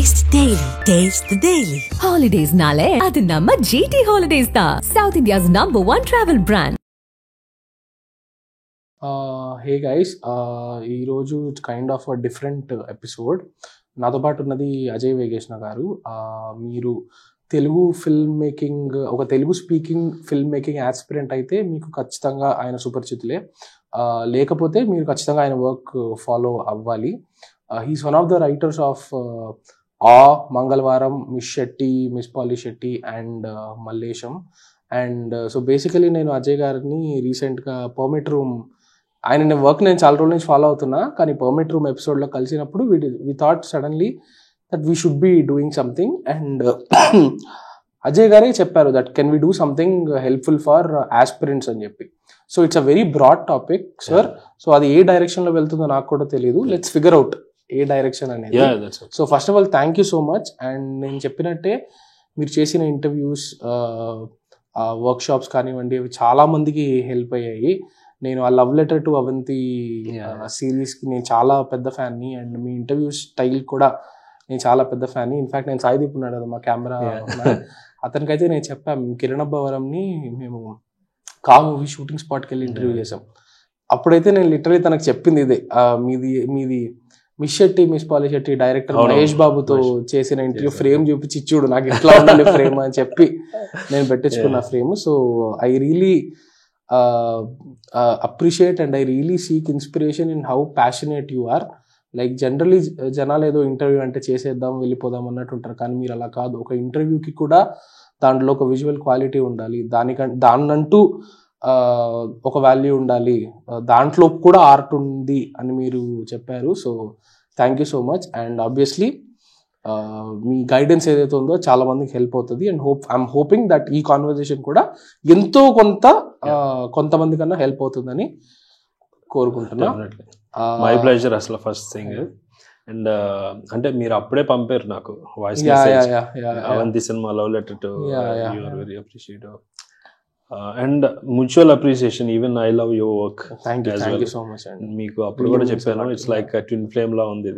Taste the Daily. Taste the Daily. Holidays nale adu namma GT Holidays da, South India's #1 travel brand. Hey guys, ఈరోజు it's kind of different episode. నాతో పాటు ఉన్నది అజయ్ వేగేష్ణ గారు. మీరు Telugu film making, ఒక Telugu speaking film making aspirant అయితే మీకు ఖచ్చితంగా ఆయన సుపరిచితులే. లేకపోతే మీరు ఖచ్చితంగా ఆయన వర్క్ ఫాలో అవ్వాలి. He's one of the writers of మంగళవారం, మిస్ శెట్టి, మిస్ పాలి Shetty and Mallesham. And so basically నేను అజయ్ గారిని రీసెంట్గా పర్మిట్ రూమ్, ఆయన వర్క్ నేను చాలా రోజుల నుంచి ఫాలో అవుతున్నా, కానీ పర్మిట్ రూమ్ ఎపిసోడ్లో కలిసినప్పుడు we thought suddenly that we should be doing something. And Ajay గారే చెప్పారు that can we do something helpful for aspirants అని చెప్పి. So it's a very broad topic sir. So అది ఏ డైరెక్షన్లో వెళ్తుందో నాకు కూడా తెలియదు. లెట్స్ ఫిగర్ అవుట్ ఏ డైరెక్షన్ అనేది. So first of all thank you so much. And నేను చెప్పినట్టే మీరు చేసిన ఇంటర్వ్యూస్, వర్క్షాప్స్ కానివ్వండి, అవి చాలా మందికి హెల్ప్ అయ్యాయి. నేను ఆ లవ్ లెటర్ టు అవంతి సిరీస్కి నేను చాలా పెద్ద ఫ్యాన్ని. అండ్ మీ ఇంటర్వ్యూ స్టైల్ కూడా నేను చాలా పెద్ద ఫ్యాన్ని. ఇన్ఫ్యాక్ట్ నేను సాయిదీప్ ఉన్నాడు కదా మా కెమెరా, అతనికైతే నేను చెప్పాను, కిరణ్ అబ్బవరంని మేము కా మూవీ షూటింగ్ స్పాట్కి వెళ్ళి ఇంటర్వ్యూ చేసాం. అప్పుడైతే నేను లిటరలీ తనకు చెప్పింది ఇదే, మీది మిస్ శెట్టి, మిస్ పాలి శెట్టి డైరెక్టర్ మహేష్ బాబుతో చేసిన ఇంటర్వ్యూ ఫ్రేమ్ చూపించి చూడు నాకు ఇట్లా ఉండాలి ఫ్రేమ్ అని చెప్పి నేను పెట్టించుకున్న frame. So I really appreciate and I really seek inspiration in how passionate you are. Like generally జనాలు ఏదో ఇంటర్వ్యూ అంటే చేసేద్దాం వెళ్ళిపోదాం అన్నట్టు ఉంటారు, కానీ మీరు అలా కాదు. ఒక ఇంటర్వ్యూకి కూడా దాంట్లో ఒక విజువల్ క్వాలిటీ ఉండాలి, దాన్నంటూ ఒక వాల్యూ ఉండాలి, దాంట్లో కూడా ఆర్ట్ ఉంది అని మీరు చెప్పారు. So thank you so much. And obviously మీ గైడెన్స్ ఏదైతే ఉందో చాలా మందికి హెల్ప్ అవుతుంది. అండ్ ఐఎమ్ హోపింగ్ దట్ ఈ కాన్వర్జేషన్ కూడా ఎంతో కొంతమంది కన్నా హెల్ప్ అవుతుందని కోరుకుంటున్నా. మై ప్లెజర్ అసలు ఫస్ట్ థింగ్. అండ్ అంటే మీరు అప్పుడే పంపారు నాకు voice Avanti cinema love letter to you are very appreciative and mutual appreciation. Even I love your work. Thank you so much. మీకు అప్పుడు కూడా చెప్పాను, ఇట్స్ లైక్ ట్విన్ ఫ్లేమ్ లా ఉంది.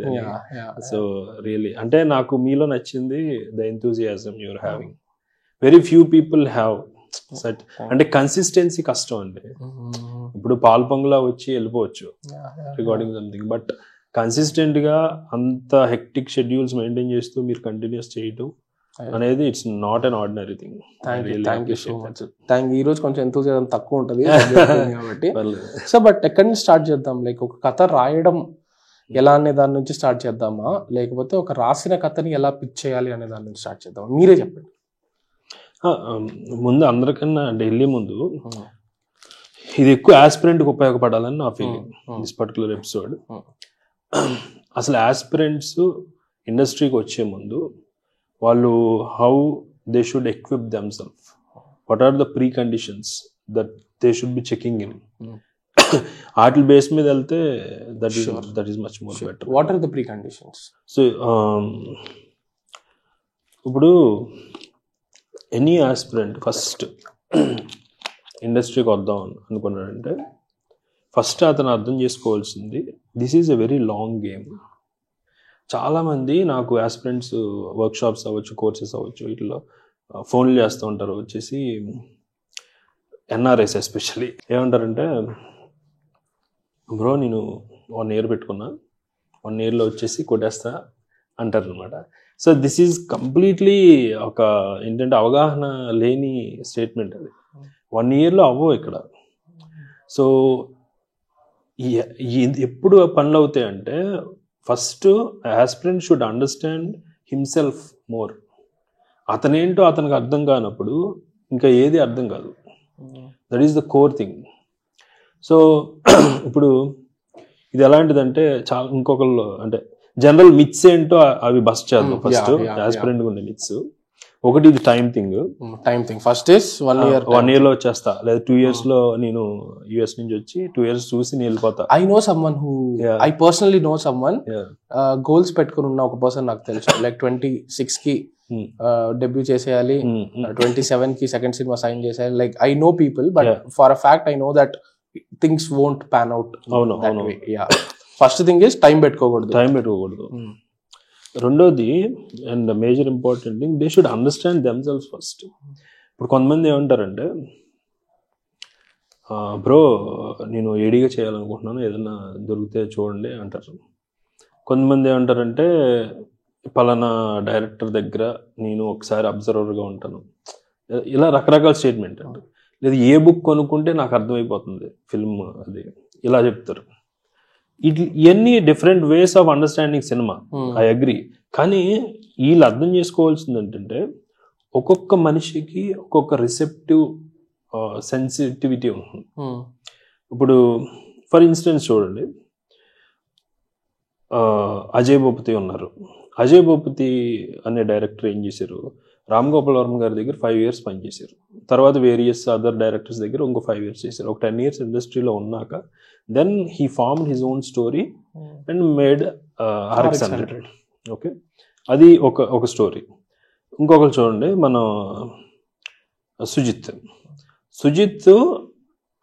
సో రియలీ అంటే నాకు మీలో నచ్చింది the enthusiasm you're having. Very few people have such. అంటే కన్సిస్టెన్సీ కష్టం అండి. ఇప్పుడు పాల్ పొంగులా వచ్చి వెళ్ళిపోవచ్చు రికార్డింగ్ సంథింగ్, బట్ కన్సిస్టెంట్ గా అంత హెక్టిక్ షెడ్యూల్స్ మెయింటైన్ చేస్తూ మీరు కంటిన్యూస్ చేయటం అనేది it's not an ordinary thing. Thank you so much. ఈ రోజు కొంచెం ఎంతూజియాజం తక్కువ ఉంటుంది కాబట్టి. సో బట్ ఎక్కడి నుంచి స్టార్ట్ చేద్దాం? లైక్ ఒక కథ రాయడం ఎలా అనే దాని నుంచి స్టార్ట్ చేద్దామా, లేకపోతే ఒక రాసిన కథని ఎలా పిచ్ చేయాలి అనే దాని నుంచి స్టార్ట్ చేద్దామా? మీరే చెప్పండి. ముందు అందరికన్నా ఢిల్లీ ముందు ఇది ఎక్కువ ఆస్పిరెంట్కి ఉపయోగపడాలని నా ఫీలింగ్ దిస్ పర్టికులర్ ఎపిసోడ్. అసలు ఆస్పిరెంట్స్ ఇండస్ట్రీకి వచ్చే ముందు వాళ్ళు how they should equip themselves, what are the preconditions that they should be checking in. వాటి బేస్ మీద వెళ్తే that is much more better. What are the preconditions? So ఇప్పుడు any aspirant first ఇండస్ట్రీకి వద్దాం అనుకున్నాడంటే first అతను అర్థం చేసుకోవాల్సింది this is a very long game. చాలామంది నాకు ఆస్పిరెంట్స్ వర్క్షాప్స్ అవ్వచ్చు, కోర్సెస్ అవ్వచ్చు, వీటిలో ఫోన్లు చేస్తూ ఉంటారు వచ్చేసి, ఎన్ఆర్ఐస్ ఎస్పెషల్లీ. ఏమంటారంటే, బ్రో నేను 1 year పెట్టుకున్నా, 1 yearలో వచ్చేసి కొట్టేస్తా అంటారు అనమాట. సో దిస్ ఈజ్ కంప్లీట్లీ ఒక ఏంటంటే అవగాహన లేని స్టేట్మెంట్ అది. 1 yearలో అవ్వవు ఇక్కడ. సో ఎప్పుడు పనులు అవుతాయంటే first aspirant should understand himself more. అతనేంటో అతనికి అర్థం కానప్పుడు ఇంకా ఏది అర్థం కాదు. That is the core thing. So ఇప్పుడు ఇది ఎలాంటిదంటే చాలా ఇంకొకళ్ళు అంటే జనరల్ మిత్స్ ఏంటో అవి బస్ట్ చేద్దాం ఫస్ట్. ఆస్పిరెంట్ ఉండే మిత్స్ ఒకటి, ఇది time thing. First is 1 year. 1 yearలో వచ్చేస్తా, లేదా 2 yearsలో నేను యుఎస్ నుంచి వచ్చి 2 years చూసి నేను వెళ్ళిపోతా. I know someone who, I personally know someone, goals పెట్టుకుని ఉన్న ఒక పర్సన్ నాకు తెలుసు. లైక్ 26కి డెబ్యూ చేసేయాలి, 27కి సెకండ్ సినిమా సైన్ చేసేయాలి. Like I know people, but for a fact I know that things won't pan out. First thing is time పెట్టుకోకూడదు. రెండోది and major important thing, they should understand themselves first. ఇప్పుడు కొంతమంది ఏమంటారంటే, bro నేను ఏడీగా చేయాలనుకుంటున్నాను, ఏదైనా దొరికితే చూడండి అంటారు. కొంతమంది ఏమంటారంటే, పలానా డైరెక్టర్ దగ్గర నేను ఒకసారి అబ్జర్వర్గా ఉంటాను, ఇలా రకరకాల స్టేట్మెంట్ అంటారు. లేదా ఏ బుక్ కొనుక్కుంటే నాకు అర్థమైపోతుంది ఫిల్మ్, అది ఇలా చెప్తారు. ఇవన్నీ different ways of understanding cinema, I agree. కానీ వీళ్ళు అర్థం చేసుకోవాల్సింది ఏంటంటే, ఒక్కొక్క మనిషికి ఒక్కొక్క రిసెప్టివ్ సెన్సిటివిటీ ఉంటుంది. ఇప్పుడు ఫర్ ఇన్స్టెన్స్ చూడండి, అజయ్ భూపతి ఉన్నారు. అజయ్ భూపతి అనే డైరెక్టర్ ఏం చేశారు, రామ్ గోపాల్ వర్మ గారి దగ్గర 5 years పనిచేశారు. తర్వాత వేరియస్ అదర్ డైరెక్టర్స్ దగ్గర ఇంకో 5 years చేశారు. ఒక 10 years ఇండస్ట్రీలో ఉన్నాక then he formed his own story and made RX-100. Okay, అది ఒక స్టోరీ. ఇంకొకరు చూడండి, మన సుజిత్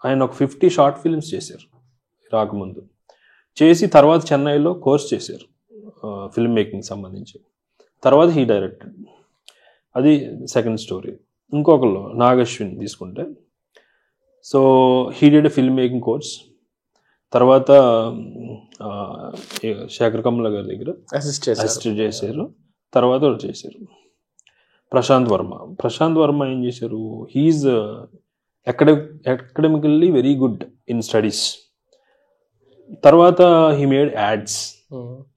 ఆయన ఒక 50 short films చేశారు రాకముందు. చేసి తర్వాత చెన్నైలో కోర్స్ చేశారు ఫిల్మ్ మేకింగ్ సంబంధించి. తర్వాత హీ డైరెక్టెడ్, అది సెకండ్ స్టోరీ. ఇంకొకళ్ళు నాగశ్విన్ తీసుకుంటే, so he did film making course. తర్వాత శేఖర్ కమ్ల గారి దగ్గర అసిస్ట్ చేశారు. తర్వాత చేశారు ప్రశాంత్ వర్మ ఏం చేశారు, he is academically very good in studies. తర్వాత he made ads,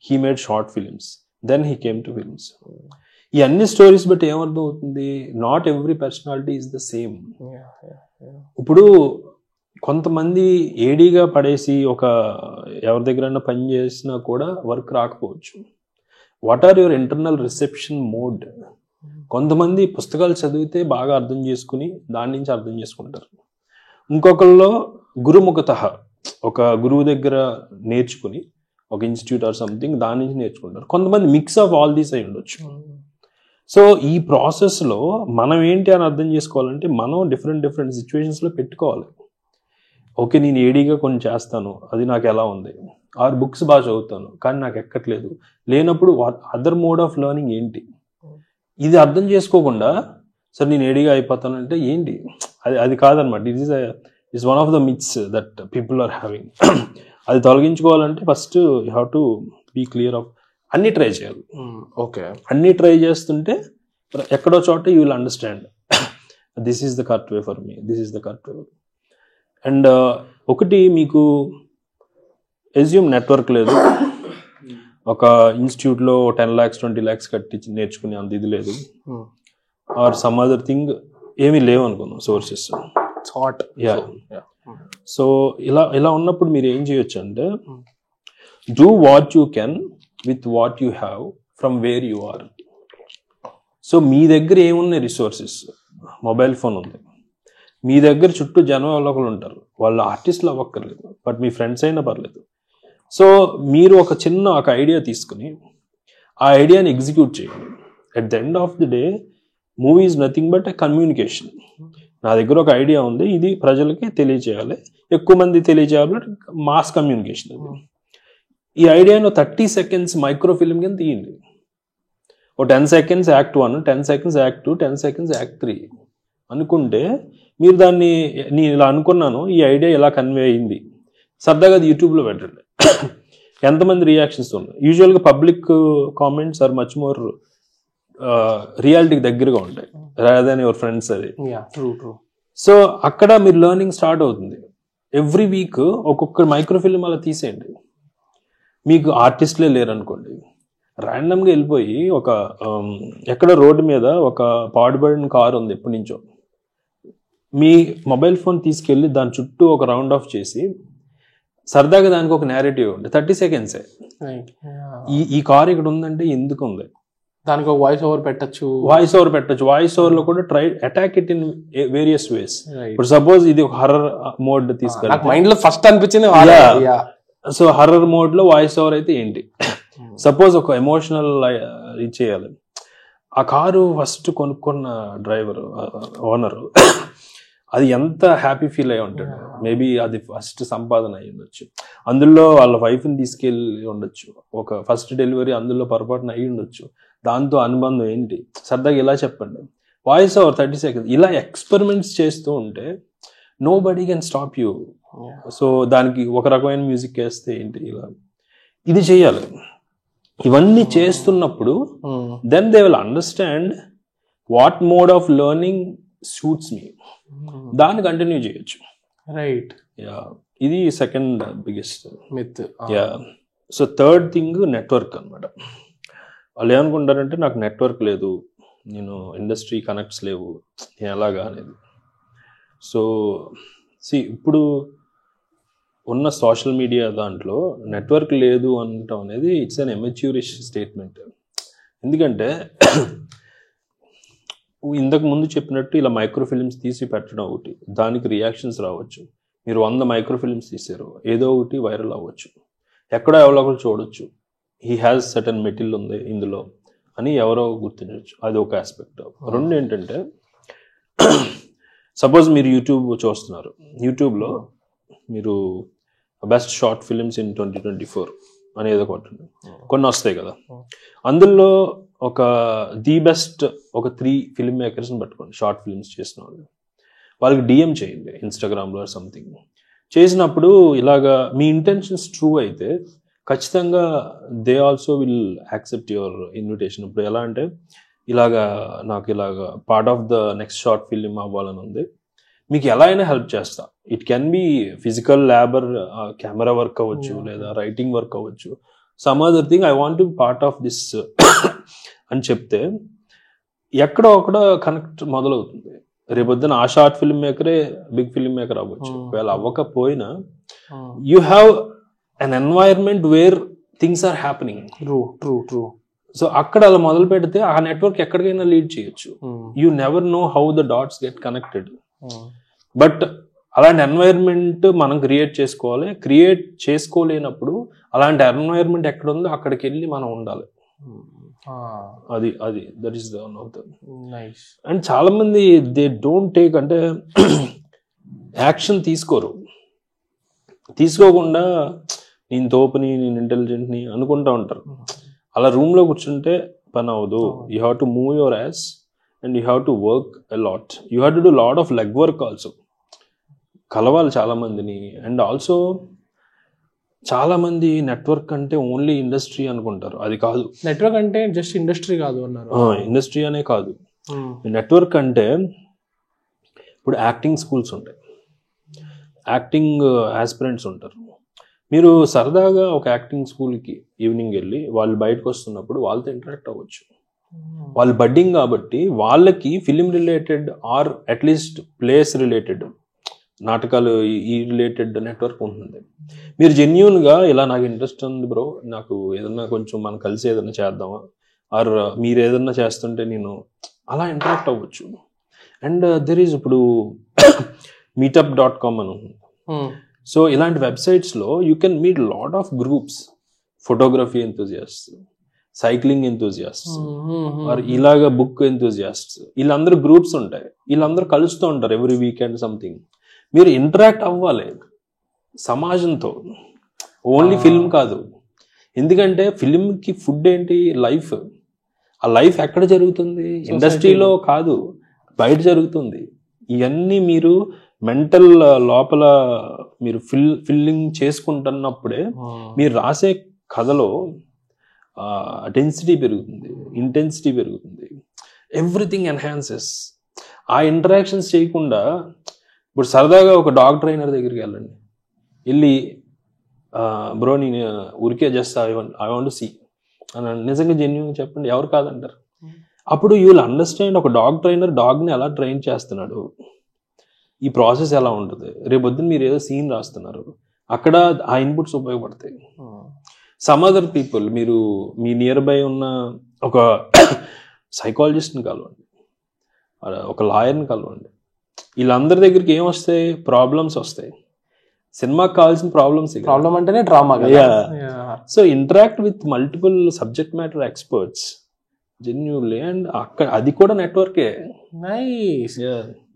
he made short films, then he came to films. ఈ అన్ని స్టోరీస్ బట్టి ఏమర్థం అవుతుంది, not every personality is the same. ఇప్పుడు కొంతమంది ఏడీగా పడేసి ఒక ఎవరి దగ్గరైనా పని చేసినా కూడా వర్క్ రాకపోవచ్చు. What are your internal reception mode? కొంతమంది పుస్తకాలు చదివితే బాగా అర్థం చేసుకుని దాని నుంచి అర్థం చేసుకుంటారు. ఇంకొకళ్ళు గురుముఖత, ఒక గురువు దగ్గర నేర్చుకుని, ఒక ఇన్స్టిట్యూట్ ఆర్ సంథింగ్ దాని నుంచి నేర్చుకుంటారు. కొంతమంది మిక్స్ ఆఫ్ ఆల్ దీస్ అయి ఉండొచ్చు. సో ఈ ప్రాసెస్లో మనం ఏంటి అని అర్థం చేసుకోవాలంటే, మనం డిఫరెంట్ సిచ్యువేషన్స్లో పెట్టుకోవాలి. ఓకే, నేను ఏడీగా కొన్ని చేస్తాను, అది నాకు ఎలా ఉంది, ఆర్ బుక్స్ బాగా చదువుతాను కానీ నాకు ఎక్కట్లేదు, లేనప్పుడు అదర్ మోడ్ ఆఫ్ లెర్నింగ్ ఏంటి, ఇది అర్థం చేసుకోకుండా సార్ నేను ఏడీగా అయిపోతానంటే ఏంటి, అది కాదనమాట. It's one of the myths that people are having. అది తొలగించుకోవాలంటే first you have to be clear of, అన్ని ట్రై చేయాలి. ఓకే, అన్ని ట్రై చేస్తుంటే ఎక్కడో చోట you will understand this is the correct way for me, this is the correct way. And ఒకటి, మీకు ఎస్యూమ్ నెట్వర్క్ లేదు, ఒక ఇన్స్టిట్యూట్లో 10 lakhs 20 lakhs కట్టి నేర్చుకునే అంత ఇది లేదు, ఆర్ సమ్ అదర్ థింగ్ ఏమీ లేవు అనుకుందాం సోర్సెస్. సో ఇలా ఉన్నప్పుడు మీరు ఏం చేయొచ్చు అంటే, do what you can with what you have from where you are. So మీ దగ్గర ఏమున్నాయి రిసోర్సెస్, మొబైల్ ఫోన్ ఉంది, మీ దగ్గర చుట్టూ జనం ఒకరు ఉంటారు, వాళ్ళు ఆర్టిస్టులు అవ్వక్కర్లేదు, బట్ మీ ఫ్రెండ్స్ అయినా పర్లేదు. సో మీరు ఒక ఐడియా తీసుకుని ఆ ఐడియాని ఎగ్జిక్యూట్ చేయండి. At the end of the day movie is nothing but a communication. నా దగ్గర ఒక ఐడియా ఉంది, ఇది ప్రజలకి తెలియజేయాలి, ఎక్కువ మంది తెలియజేయాలి, మాస్ కమ్యూనికేషన్. ఈ ఐడియాను 30 seconds మైక్రో ఫిల్మ్ కింద తీయండి. ఓ 10 seconds Act 1, 10 seconds Act 2, 10 seconds Act 3 అనుకుంటే, మీరు దాన్ని నేను ఇలా అనుకున్నాను, ఈ ఐడియా ఇలా కన్వే అయింది, సరదాగా అది యూట్యూబ్లో పెట్టండి. ఎంతమంది రియాక్షన్స్ ఉన్నాయి. యూజువల్గా public comments are much more రియాలిటీకి దగ్గరగా ఉంటాయి రాదర్ దెన్ యువర్ ఫ్రెండ్స్. అది సో అక్కడ మీరు లెర్నింగ్ స్టార్ట్ అవుతుంది. ఎవ్రీ వీక్ ఒక్కొక్క మైక్రోఫిల్మ్ అలా తీసేయండి. మీకు ఆర్టిస్ట్లే లేరు అనుకోండి, ర్యాండమ్గా వెళ్ళిపోయి ఒక ఎక్కడ రోడ్డు మీద ఒక పాడుబడిన కారు ఉంది ఎప్పటి నుంచో, మీ మొబైల్ ఫోన్ తీసుకెళ్ళి దాని చుట్టూ ఒక రౌండ్ ఆఫ్ చేసి సరదాగా దానికి ఒక నేరేటివ్ ఉంది, 30 seconds. ఈ కార్ ఇక్కడ ఉందంటే ఎందుకు ఉంది, దానికి ఒక వాయిస్ ఓవర్ పెట్టచ్చు. వాయిస్ ఓవర్ లో కూడా try attack it in various ways. ఇప్పుడు సపోజ్ ఇది ఒక హర్రర్ మోడ్ తీసుకెళ్ళి, మైండ్ లో ఫస్ట్ అనిపించింది. సో హర్రర్ మోడ్ లో వాయిస్ ఓవర్ అయితే ఏంటి, సపోజ్ ఒక ఎమోషనల్ ఇది చేయాలి. ఆ కారు ఫస్ట్ కొనుక్కున్న డ్రైవర్ ఓనరు అది ఎంత హ్యాపీ ఫీల్ అయి ఉంటాడు. మేబీ అది ఫస్ట్ సంపాదన అయి ఉండొచ్చు, అందులో వాళ్ళ వైఫ్ని తీసుకెళ్ళి ఉండొచ్చు, ఒక ఫస్ట్ డెలివరీ అందులో పొరపాటున అయ్యి ఉండొచ్చు, దాంతో అనుబంధం ఏంటి, సరదాగా ఇలా చెప్పండి, వాయిస్ ఓవర్ 30 seconds, ఇలా ఎక్స్పెరిమెంట్స్ చేస్తూ ఉంటే nobody can stop you. So దానికి ఒక రకమైన మ్యూజిక్ వేస్తే ఏంటి, ఇలా ఇది చేయాలి. ఇవన్నీ చేస్తున్నప్పుడు then they will understand what mode of learning suits me, దాన్ని కంటిన్యూ చేయొచ్చు. రైట్. ఇది second biggest myth. So third thing network అనమాట. వాళ్ళు ఏమనుకుంటారంటే నాకు నెట్వర్క్ లేదు, నేను ఇండస్ట్రీ కనెక్ట్స్ లేవు, నేను ఎలాగా అనేది. సో ఇప్పుడు ఉన్న సోషల్ మీడియా దాంట్లో నెట్వర్క్ లేదు అనటం అనేది ఇట్స్ అన్ ఎమెచ్యూరిష్ స్టేట్మెంట్. ఎందుకంటే ఇంతకు ముందు చెప్పినట్టు ఇలా మైక్రోఫిలిమ్స్ తీసి పెట్టడం ఒకటి, దానికి రియాక్షన్స్ రావచ్చు. మీరు 100 మైక్రోఫిలిమ్స్ తీసారు, ఏదో ఒకటి వైరల్ అవ్వచ్చు, ఎక్కడో ఎవరో ఒకరు చూడొచ్చు, హీ హ్యాస్ సర్టన్ మెటీరియల్ ఉంది ఇందులో అని ఎవరో గుర్తించవచ్చు. అది ఒక ఆస్పెక్ట్. రెండు ఏంటంటే సపోజ్ మీరు యూట్యూబ్ చూస్తున్నారు, యూట్యూబ్లో మీరు బెస్ట్ షార్ట్ ఫిలిమ్స్ ఇన్ 2024 అనేది కొన్ని వస్తాయి కదా, అందులో ఒక ది బెస్ట్ ఒక 3 ఫిల్మ్ మేకర్స్ని పట్టుకోండి, షార్ట్ ఫిల్మ్స్ చేసిన వాళ్ళు, వాళ్ళకి డిఎం చేయండి ఇన్స్టాగ్రామ్లో సంథింగ్. చేసినప్పుడు ఇలాగా మీ ఇంటెన్షన్స్ ట్రూ అయితే ఖచ్చితంగా they also will accept your invitation. ఇప్పుడు ఎలా అంటే ఇలాగా నాకు ఇలాగా part of the next short film అవ్వాలని ఉంది, మీకు ఎలా అయినా హెల్ప్ చేస్తా. It can be physical labour, camera work అవ్వచ్చు, లేదా రైటింగ్ వర్క్ అవ్వచ్చు, some other thing, I want to be part of this అని చెప్తే ఎక్కడో ఒకడ కనెక్ట్ మొదలవుతుంది. రేపొద్దున ఆ షార్ట్ ఫిల్మ్ మేకరే బిగ్ ఫిల్మ్ మేకర్ అవ్వచ్చు. ఒకవేళ అవ్వకపోయినా you have an environment where things are happening. True. So అక్కడ అలా మొదలు పెడితే ఆ నెట్వర్క్ ఎక్కడికైనా లీడ్ చేయొచ్చు. You never know how the dots get connected. But అలాంటి ఎన్వైర్న్మెంట్ మనం క్రియేట్ చేసుకోవాలి. క్రియేట్ చేసుకోలేనప్పుడు అలాంటి ఎన్వైర్న్మెంట్ ఎక్కడ ఉందో అక్కడికి వెళ్ళి మనం ఉండాలి. అది that is the one of the nice. And చాలా మంది దే డోంట్ టేక్, అంటే యాక్షన్ తీసుకోకుండా నేను తోపుని, నేను ఇంటెలిజెంట్ని అనుకుంటా ఉంటారు. అలా రూమ్లో కూర్చుంటే పని అవ్వదు. You have to move your ass and you have to work a lot. You have to do lot of leg work also. కలవాలి చాలా మందిని. అండ్ ఆల్సో చాలా మంది నెట్వర్క్ అంటే ఓన్లీ ఇండస్ట్రీ అనుకుంటారు. అది కాదు. నెట్వర్క్ అంటే జస్ట్ ఇండస్ట్రీ కాదు అన్నారు. ఇండస్ట్రీ అనే కాదు. నెట్వర్క్ అంటే ఇప్పుడు యాక్టింగ్ స్కూల్స్ ఉంటాయి, యాక్టింగ్ ఆస్పిరెంట్స్ ఉంటారు. మీరు సరదాగా ఒక యాక్టింగ్ స్కూల్కి ఈవినింగ్ వెళ్ళి వాళ్ళు బయటకు వస్తున్నప్పుడు వాళ్ళతో ఇంటరాక్ట్ అవ్వచ్చు. వాళ్ళు బడ్డింగ్ కాబట్టి వాళ్ళకి film related are at least place related, నాటకాలు ఈ రిలేటెడ్ నెట్వర్క్ ఉంటుంది. మీరు జెన్యూన్గా ఇలా నాకు ఇంట్రెస్ట్ ఉంది బ్రో, నాకు ఏదన్నా కొంచెం మనం కలిసి ఏదైనా చేద్దామా, ఆర్ మీరు ఏదన్నా చేస్తుంటే నేను అలా ఇంటరాక్ట్ అవ్వచ్చు. అండ్ దెర్ ఈజ్ ఇప్పుడు meetup.com అని ఉంది. సో ఇలాంటి వెబ్సైట్స్లో you can meet lot of groups, photography enthusiasts, cycling enthusiasts, or ఇలాగ బుక్ ఎంతూజియాస్ట్స్, వీళ్ళందరూ గ్రూప్స్ ఉంటాయి. వీళ్ళందరూ కలుస్తూ ఉంటారు ఎవ్రీ వీకెండ్ సంథింగ్. మీరు ఇంటరాక్ట్ అవ్వాలి సమాజంతో, ఓన్లీ ఫిల్మ్ కాదు. ఎందుకంటే ఫిల్మ్కి ఫుడ్ ఏంటి, లైఫ్. ఆ లైఫ్ ఎక్కడ జరుగుతుంది? ఇండస్ట్రీలో కాదు, బయట జరుగుతుంది. ఇవన్నీ మీరు మెంటల్ లోపల మీరు ఫిల్లింగ్ చేసుకుంటున్నప్పుడే మీరు రాసే కథలో డెన్సిటీ పెరుగుతుంది, ఇంటెన్సిటీ పెరుగుతుంది, ఎవ్రీథింగ్ ఎన్హాన్సెస్. ఆ ఇంటరాక్షన్స్ చేయకుండా ఇప్పుడు సరదాగా ఒక డాగ్ ట్రైనర్ దగ్గరికి వెళ్ళండి, వెళ్ళి బ్రో నేను ఊరికే just I want to see అని నిజంగా జెన్యూన్గా చెప్పండి, ఎవరు కాదంటారు. అప్పుడు యూ విల్ అండర్స్టాండ్ ఒక డాగ్ ట్రైనర్ డాగ్ని ఎలా ట్రైన్ చేస్తున్నాడు, ఈ ప్రాసెస్ ఎలా ఉంటుంది. రేపొద్దున మీరు ఏదో సీన్ రాస్తున్నారు, అక్కడ ఆ ఇన్పుట్స్ ఉపయోగపడతాయి. సమ్ అదర్ పీపుల్, మీరు మీ నియర్ బై ఉన్న ఒక సైకాలజిస్ట్ని కలవండి, ఒక లాయర్ని కలవండి. వీళ్ళందరి దగ్గరికి ఏం వస్తాయి? ప్రాబ్లమ్స్ వస్తాయి. సినిమాకి కావాల్సిన ప్రాబ్లం అంటేనే drama. So interact with multiple subject matter experts. Genuinely. And అక్కడ అది కూడా నెట్వర్కే. నైస్.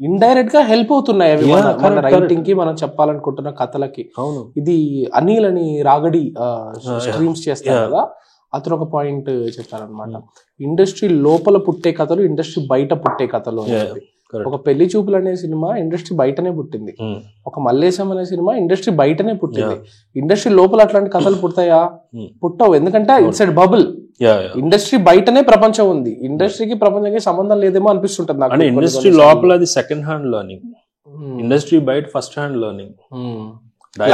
ఇండైరెక్ట్ గా హెల్ప్ అవుతున్నాయి అవి మన రైటింగ్ కి, మనం చెప్పాలనుకుంటున్న కథలకి. అవును. ఇది అనిల్ అని రాగడి స్ట్రీమ్స్ చేస్తారు కదా, అతను ఒక పాయింట్ చెప్పారనమాట. ఇండస్ట్రీ లోపల పుట్టే కథలు, ఇండస్ట్రీ బయట పుట్టే కథలు. ఒక పెళ్లి చూపులు అనే సినిమా ఇండస్ట్రీ బయటనే పుట్టింది. ఒక మల్లేశం అనే సినిమా ఇండస్ట్రీ బయటనే పుట్టింది. ఇండస్ట్రీ లోపల అట్లాంటి కథలు పుడతాయా? పుట్టవు. ఎందుకంటే ఇట్స్ ఎ బబుల్. ఇండస్ట్రీ బయటనే ప్రపంచం ఉంది, ఇండస్ట్రీకి ప్రపంచానికి సంబంధం లేదేమో అనిపిస్తుంటది నాకు. అంటే ఇండస్ట్రీ లోపల అది సెకండ్ హ్యాండ్ లెర్నింగ్, ఇండస్ట్రీ బయట first hand learning.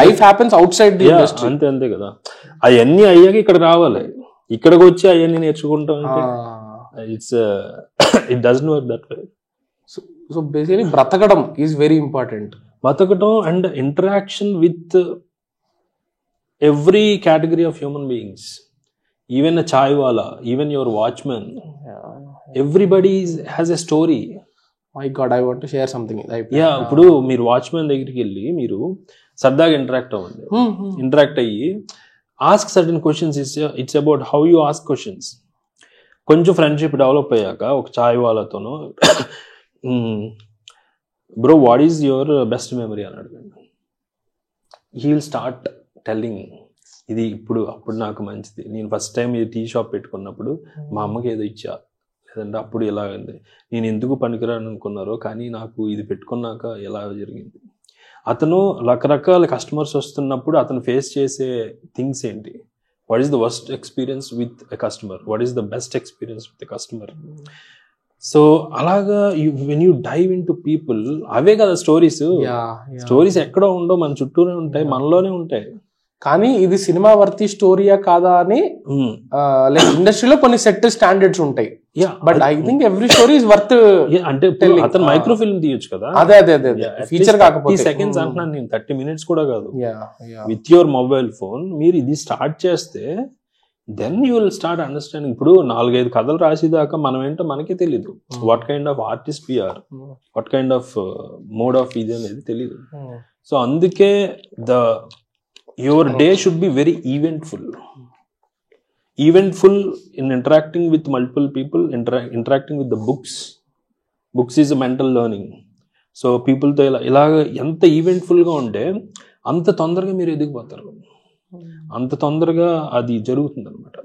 Life happens out side the industry. అంతే అంతే కదా. అవన్నీ అయ్యాక ఇక్కడ రావాలి, ఇక్కడికి వచ్చి అవన్నీ నేర్చుకుంటాం. It doesn't work that way. So basically బ్రతకడం ఈజ్ వెరీ ఇంపార్టెంట్. బ్రతకడం and interaction with every category of human beings. Even a chai wala, even your watchman, everybody has a story. My God, I want to share something. ఇప్పుడు మీరు watchman దగ్గరికి వెళ్ళి మీరు సరదాగా interact అవ్వండి. Interact అయ్యి ask certain questions. It's about how you ask questions. కొంచెం friendship develop అయ్యాక ఒక చాయ్ వాళ్ళతోనో bro what is your best memory అని అడగండి. He will start telling. ఇది అప్పుడు నాకు మంచిది, నేను ఫస్ట్ టైం ఇది టీ షాప్ పెట్టుకున్నప్పుడు మా అమ్మకి ఏదో ఇచ్చా, లేదంటే అప్పుడు ఎలా ఉంది, నేను ఎందుకు పనికిరాను అనుకున్నారో కానీ నాకు ఇది పెట్టుకున్నాక ఎలా జరిగింది. అతను రకరకాల కస్టమర్స్ వస్తున్నప్పుడు అతను ఫేస్ చేసే థింగ్స్ ఏంటి, what is the worst experience with a customer, what is the best experience with a customer. So అలాగా when you dive into people, అవే కదా స్టోరీస్. స్టోరీస్ ఎక్కడో ఉండవు, మన చుట్టూనే ఉంటాయి, మనలోనే ఉంటాయి. కానీ ఇది సినిమా వర్తి స్టోరీయా కాదా అని ఇండస్ట్రీలో కొన్ని సెట్ స్టాండర్డ్స్ ఉంటాయి. But I think every story is worth. అంటే అతను మైక్రో ఫిల్మ్ తీయొచ్చు కదా. అదే అదే అదే ఫీచర్ కాకపోతే 30 seconds అంటున్నాను నేను, 30 minutes కూడా కాదు. విత్ యువర్ మొబైల్ ఫోన్ మీరు ఇది స్టార్ట్ చేస్తే then you will start understanding. ఇప్పుడు 4-5 కథలు రాసేదాకా మనం ఏంటో మనకే తెలీదు. What kind of artist we are, what kind of mode of ఇది అనేది తెలీదు. సో అందుకే your day should be very eventful in interacting with multiple people, interacting with the books is a mental learning. So people తో ఇలా ఎంత eventful గా ఉంటే అంత తొందరగా మీరు ఎదిగిపోతారు, అంత తొందరగా అది జరుగుతుంది అనమాట.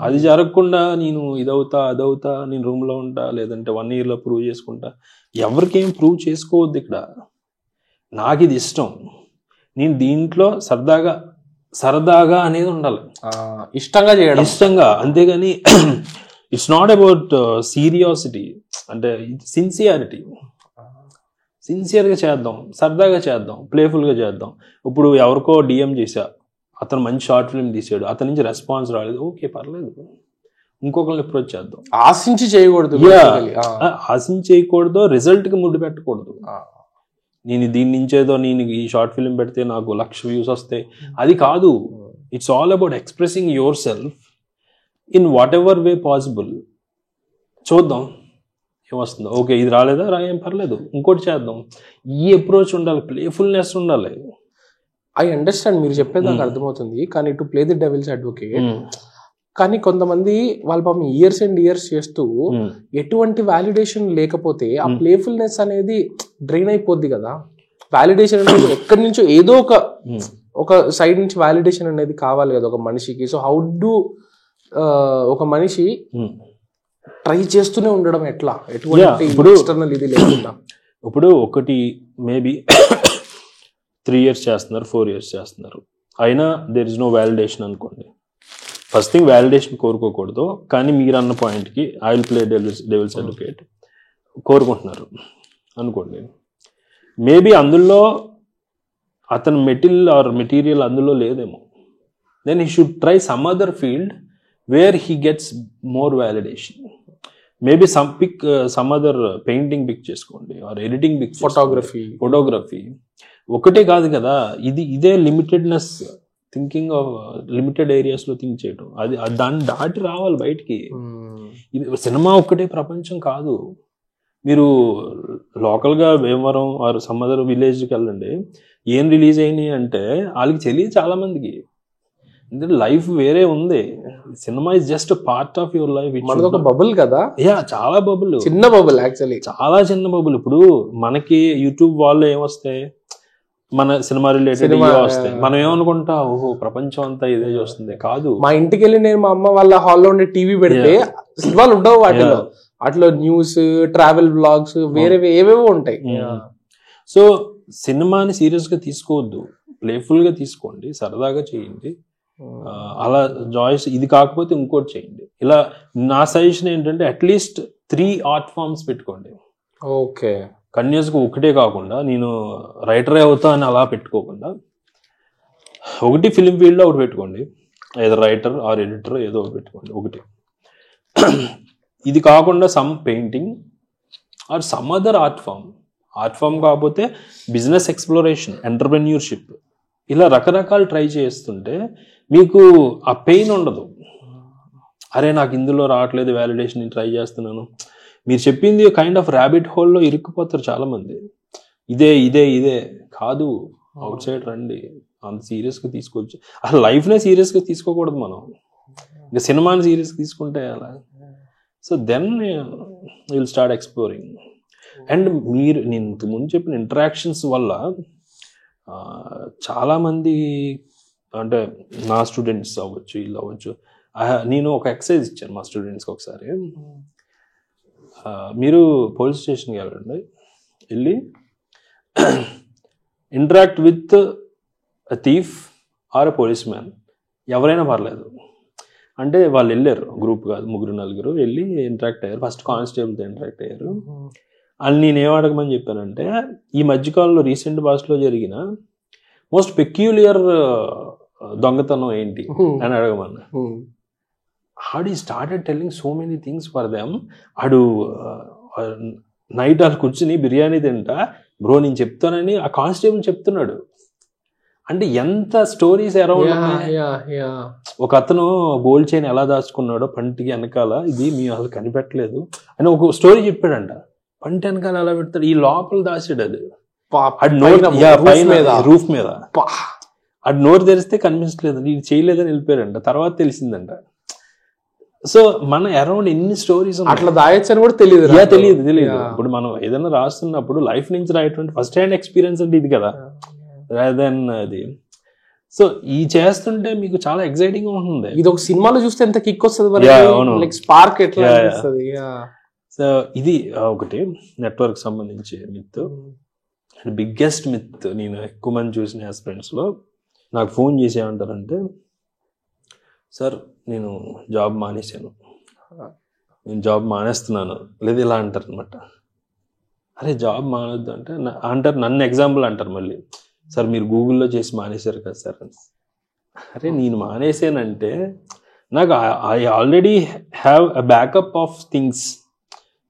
అది జరగకుండా నేను ఇదవుతా అదవుతా, నేను రూమ్ లో ఉంటా, లేదంటే 1 year లో ప్రూవ్ చేసుకుంటా, ఎవరికేం ప్రూవ్ చేసుకోవద్దు. ఇక్కడ నాకు ఇది ఇష్టం, నేను దీంట్లో సరదాగా అనేది ఉండాలి, ఇష్టంగా చేయడం, ఇష్టంగా. అంతేగాని ఇట్స్ నాట్ అబౌట్ సీరియాసిటీ, అంటే సిన్సియారిటీ. సిన్సియర్గా చేద్దాం, సరదాగా చేద్దాం, ప్లేఫుల్గా చేద్దాం. ఇప్పుడు ఎవరికో డిఎం చేశా, అతను మంచి షార్ట్ ఫిల్మ్ తీసాడు, అతని నుంచి రెస్పాన్స్ రాలేదు, ఓకే పర్లేదు, ఇంకొకరిని అప్రోచ్ చేద్దాం. ఆశించి చేయకూడదు, ఆశించి చేయకూడదు, రిజల్ట్కి ముడి పెట్టకూడదు. నేను దీని నుంచేదో నేను ఈ షార్ట్ ఫిల్మ్ పెడితే నాకు 1,00,000 views వస్తాయి, అది కాదు. It's all about expressing your self in what ever way possible. చూద్దాం ఏమొస్తుందో, ఓకే ఇది రాలేదా ఏం పర్లేదు, ఇంకోటి చేద్దాం. ఈ అప్రోచ్ ఉండాలి, ప్లేఫుల్నెస్ ఉండాలి. ఐ అండర్స్టాండ్, మీరు చెప్పేది నాకు అర్థమవుతుంది. కానీ to play the devil's advocate, కానీ కొంతమంది వాళ్ళ పాపం ఇయర్స్ అండ్ ఇయర్స్ చేస్తూ ఎటువంటి వాలిడేషన్ లేకపోతే ఆ ప్లేఫుల్నెస్ అనేది డ్రైన్ అయిపోద్ది కదా. వాలిడేషన్ అనేది ఎక్కడి నుంచో ఏదో ఒక సైడ్ నుంచి వాలిడేషన్ అనేది కావాలి కదా ఒక మనిషికి. సో హౌ డు ఒక మనిషి ట్రై చేస్తూనే ఉండడం ఎట్లా, ఎటువంటి ఎక్స్టర్నల్ ఇది లేకుండా? ఇప్పుడు ఒకటి మేబీ 3 years చేస్తున్నారు, 4 years చేస్తున్నారు, అయినా దేర్ ఇస్ నో వాలిడేషన్ అనుకోండి. ఫస్ట్ థింగ్ వ్యాలిడేషన్ కోరుకోకూడదు. కానీ మీరు అన్న పాయింట్కి I will play devil's advocate కోరుకుంటున్నారు అనుకోండి. మేబీ అందులో అతని మెటీరియల్ అందులో లేదేమో. Then he should try some other field where he gets more validation. Maybe some other painting pick చేసుకోండి, ఆర్ ఎడిటింగ్ పిక్, ఫోటోగ్రఫీ. ఒకటే కాదు కదా, ఇదే లిమిటెడ్నెస్, థింకింగ్ ఆఫ్ లిమిటెడ్ ఏరియాస్లో థింక్ చేయడం, అది దాన్ని దాటి రావాలి బయటికి. ఇది సినిమా ఒక్కటే ప్రపంచం కాదు. మీరు లోకల్గా భీమవరం ఆర్ సమ్ అదర్ విలేజ్కి వెళ్ళండి, ఏం రిలీజ్ అయినాయి అంటే వాళ్ళకి తెలియదు చాలా మందికి. లైఫ్ వేరే ఉంది, cinema is just part of your life. మనది ఒక బబుల్ కదా, చాలా బబుల్, చిన్న బబుల్ యాక్చువల్లీ, చాలా చిన్న బబుల్. ఇప్పుడు మనకి యూట్యూబ్ వాళ్ళు ఏమొస్తాయి, మన సినిమా రిలేటెడ్ వస్తాయి, మనం ఏమనుకుంటా ఓహో ప్రపంచం అంతా ఇదే చూస్తుంది. కాదు, మా ఇంటికి వెళ్ళి నేను మా అమ్మ వాళ్ళ హాల్లో ఉండే టీవీ పెడితే సినిమాలు ఉండవు వాటిలో, అట్లా న్యూస్, ట్రావెల్ బ్లాగ్స్, వేరే ఏవేవో ఉంటాయి. సో సినిమాని సీరియస్ గా తీసుకోవద్దు, ప్లేఫుల్ గా తీసుకోండి, సరదాగా చేయండి. అలా జాయిస్ ఇది కాకపోతే ఇంకోటి చేయండి. ఇలా నా సజెషన్ ఏంటంటే అట్లీస్ట్ 3 ఆర్ట్ ఫార్మ్స్ పెట్టుకోండి. ఓకే, కంటిన్యూస్గా ఒకటే కాకుండా నేను రైటరే అవుతా అని అలా పెట్టుకోకుండా ఒకటి ఫిలిం ఫీల్డ్లో ఒకటి పెట్టుకోండి, ఏదో రైటర్ ఆర్ ఎడిటర్ ఏదో ఒకటి పెట్టుకోండి ఒకటి. ఇది కాకుండా some painting or some other art form కాకపోతే బిజినెస్ ఎక్స్ప్లోరేషన్, ఎంటర్ప్రెన్యూర్షిప్, ఇలా రకరకాలు ట్రై చేస్తుంటే మీకు ఆ పెయిన్ ఉండదు. అరే నాకు ఇందులో రావట్లేదు వ్యాలిడేషన్, నేను ట్రై చేస్తున్నాను. మీరు చెప్పింది కైండ్ ఆఫ్ ర్యాబిట్ హోల్లో ఇరుక్కుపోతారు చాలామంది. ఇదే కాదు, అవుట్ సైడ్ రండి. అంత సీరియస్గా తీసుకోవచ్చు. అసలు లైఫ్నే సీరియస్గా తీసుకోకూడదు మనం, ఇంకా సినిమాని సీరియస్గా తీసుకుంటే అలా. So then will start exploring. And నేను ఇంతకుముందు చెప్పిన ఇంటరాక్షన్స్ వల్ల చాలామంది, అంటే నా స్టూడెంట్స్ అవ్వచ్చు, వీళ్ళు అవ్వచ్చు, నేను ఒక ఎక్సర్సైజ్ ఇచ్చాను మా స్టూడెంట్స్కి ఒకసారి. మీరు పోలీస్ స్టేషన్కి వెళ్ళి interact with a thief or a policeman, ఎవరైనా పర్లేదు. అంటే వాళ్ళు వెళ్ళారు, గ్రూప్ కాదు, 3-4 వెళ్ళి ఇంటరాక్ట్ అయ్యారు. ఫస్ట్ కానిస్టేబుల్తో ఇంటరాక్ట్ అయ్యారు. అని నేనేం అడగమని చెప్పానంటే, ఈ మధ్యకాలంలో రీసెంట్ పాస్ట్లో జరిగిన మోస్ట్ పెక్యూలియర్ దొంగతనం ఏంటి అని అడగమన్నా. ఆడు started telling so many things for them. ఆడు నైట్ వాళ్ళు కూర్చుని బిర్యానీ తింటా, బ్రో నేను చెప్తానని ఆ కానిస్టేబుల్ చెప్తున్నాడు. అంటే ఎంత స్టోరీస్ అరౌండ్. ఒక అతను గోల్డ్ చైన్ ఎలా దాచుకున్నాడో పంటికి వెనకాల, ఇది మేము అసలు కనిపెట్టలేదు అని ఒక స్టోరీ చెప్పాడంట. పంట వెనకాల ఎలా పెడతాడు, ఈ లోపల దాచాడు. అది రూఫ్ మీద అది నోరు తెరిస్తే కనిపించలేదు, ఇది చేయలేదని వెళ్ళిపోయాడంట. తర్వాత తెలిసిందంట. సో మన అరౌండ్ ఎన్ని స్టోరీస్ అట్లా దాయొచ్చని కూడా తెలియదు. ఇప్పుడు మనం ఏదైనా రాస్తున్నప్పుడు లైఫ్ నుంచి రాయటువంటి ఫస్ట్ హ్యాండ్ ఎక్స్పీరియన్స్ అంటే ఇది కదా, దెన్ అది. సో ఈ చేస్తుంటే మీకు చాలా ఎక్సైటింగ్ ఉంటుంది. ఇది ఒక సినిమాలో చూస్తే ఎంత కిక్ వస్తుంది, స్పార్క్ ఎట్లా అనిపిస్తుంది. సో ఇది ఒకటి నెట్వర్క్ సంబంధించి మిత్. బిగ్గెస్ట్ మిత్ నేను ఎక్కువ మంది చూసిన ఆస్పిరెంట్స్ లో నాకు ఫోన్ చేసి ఏమంటారంటే, సార్ నేను జాబ్ మానేశాను, నేను జాబ్ మానేస్తున్నాను, లేదా ఇలా అంటారు అనమాట. అరే జాబ్ మానొద్దు అంటే అంటారు, నన్ను ఎగ్జాంపుల్ అంటారు మళ్ళీ, సార్ మీరు గూగుల్లో చేసి మానేశారు కదా సార్ అని. అరే నేను మానేసానంటే నాకు I already have a backup of things.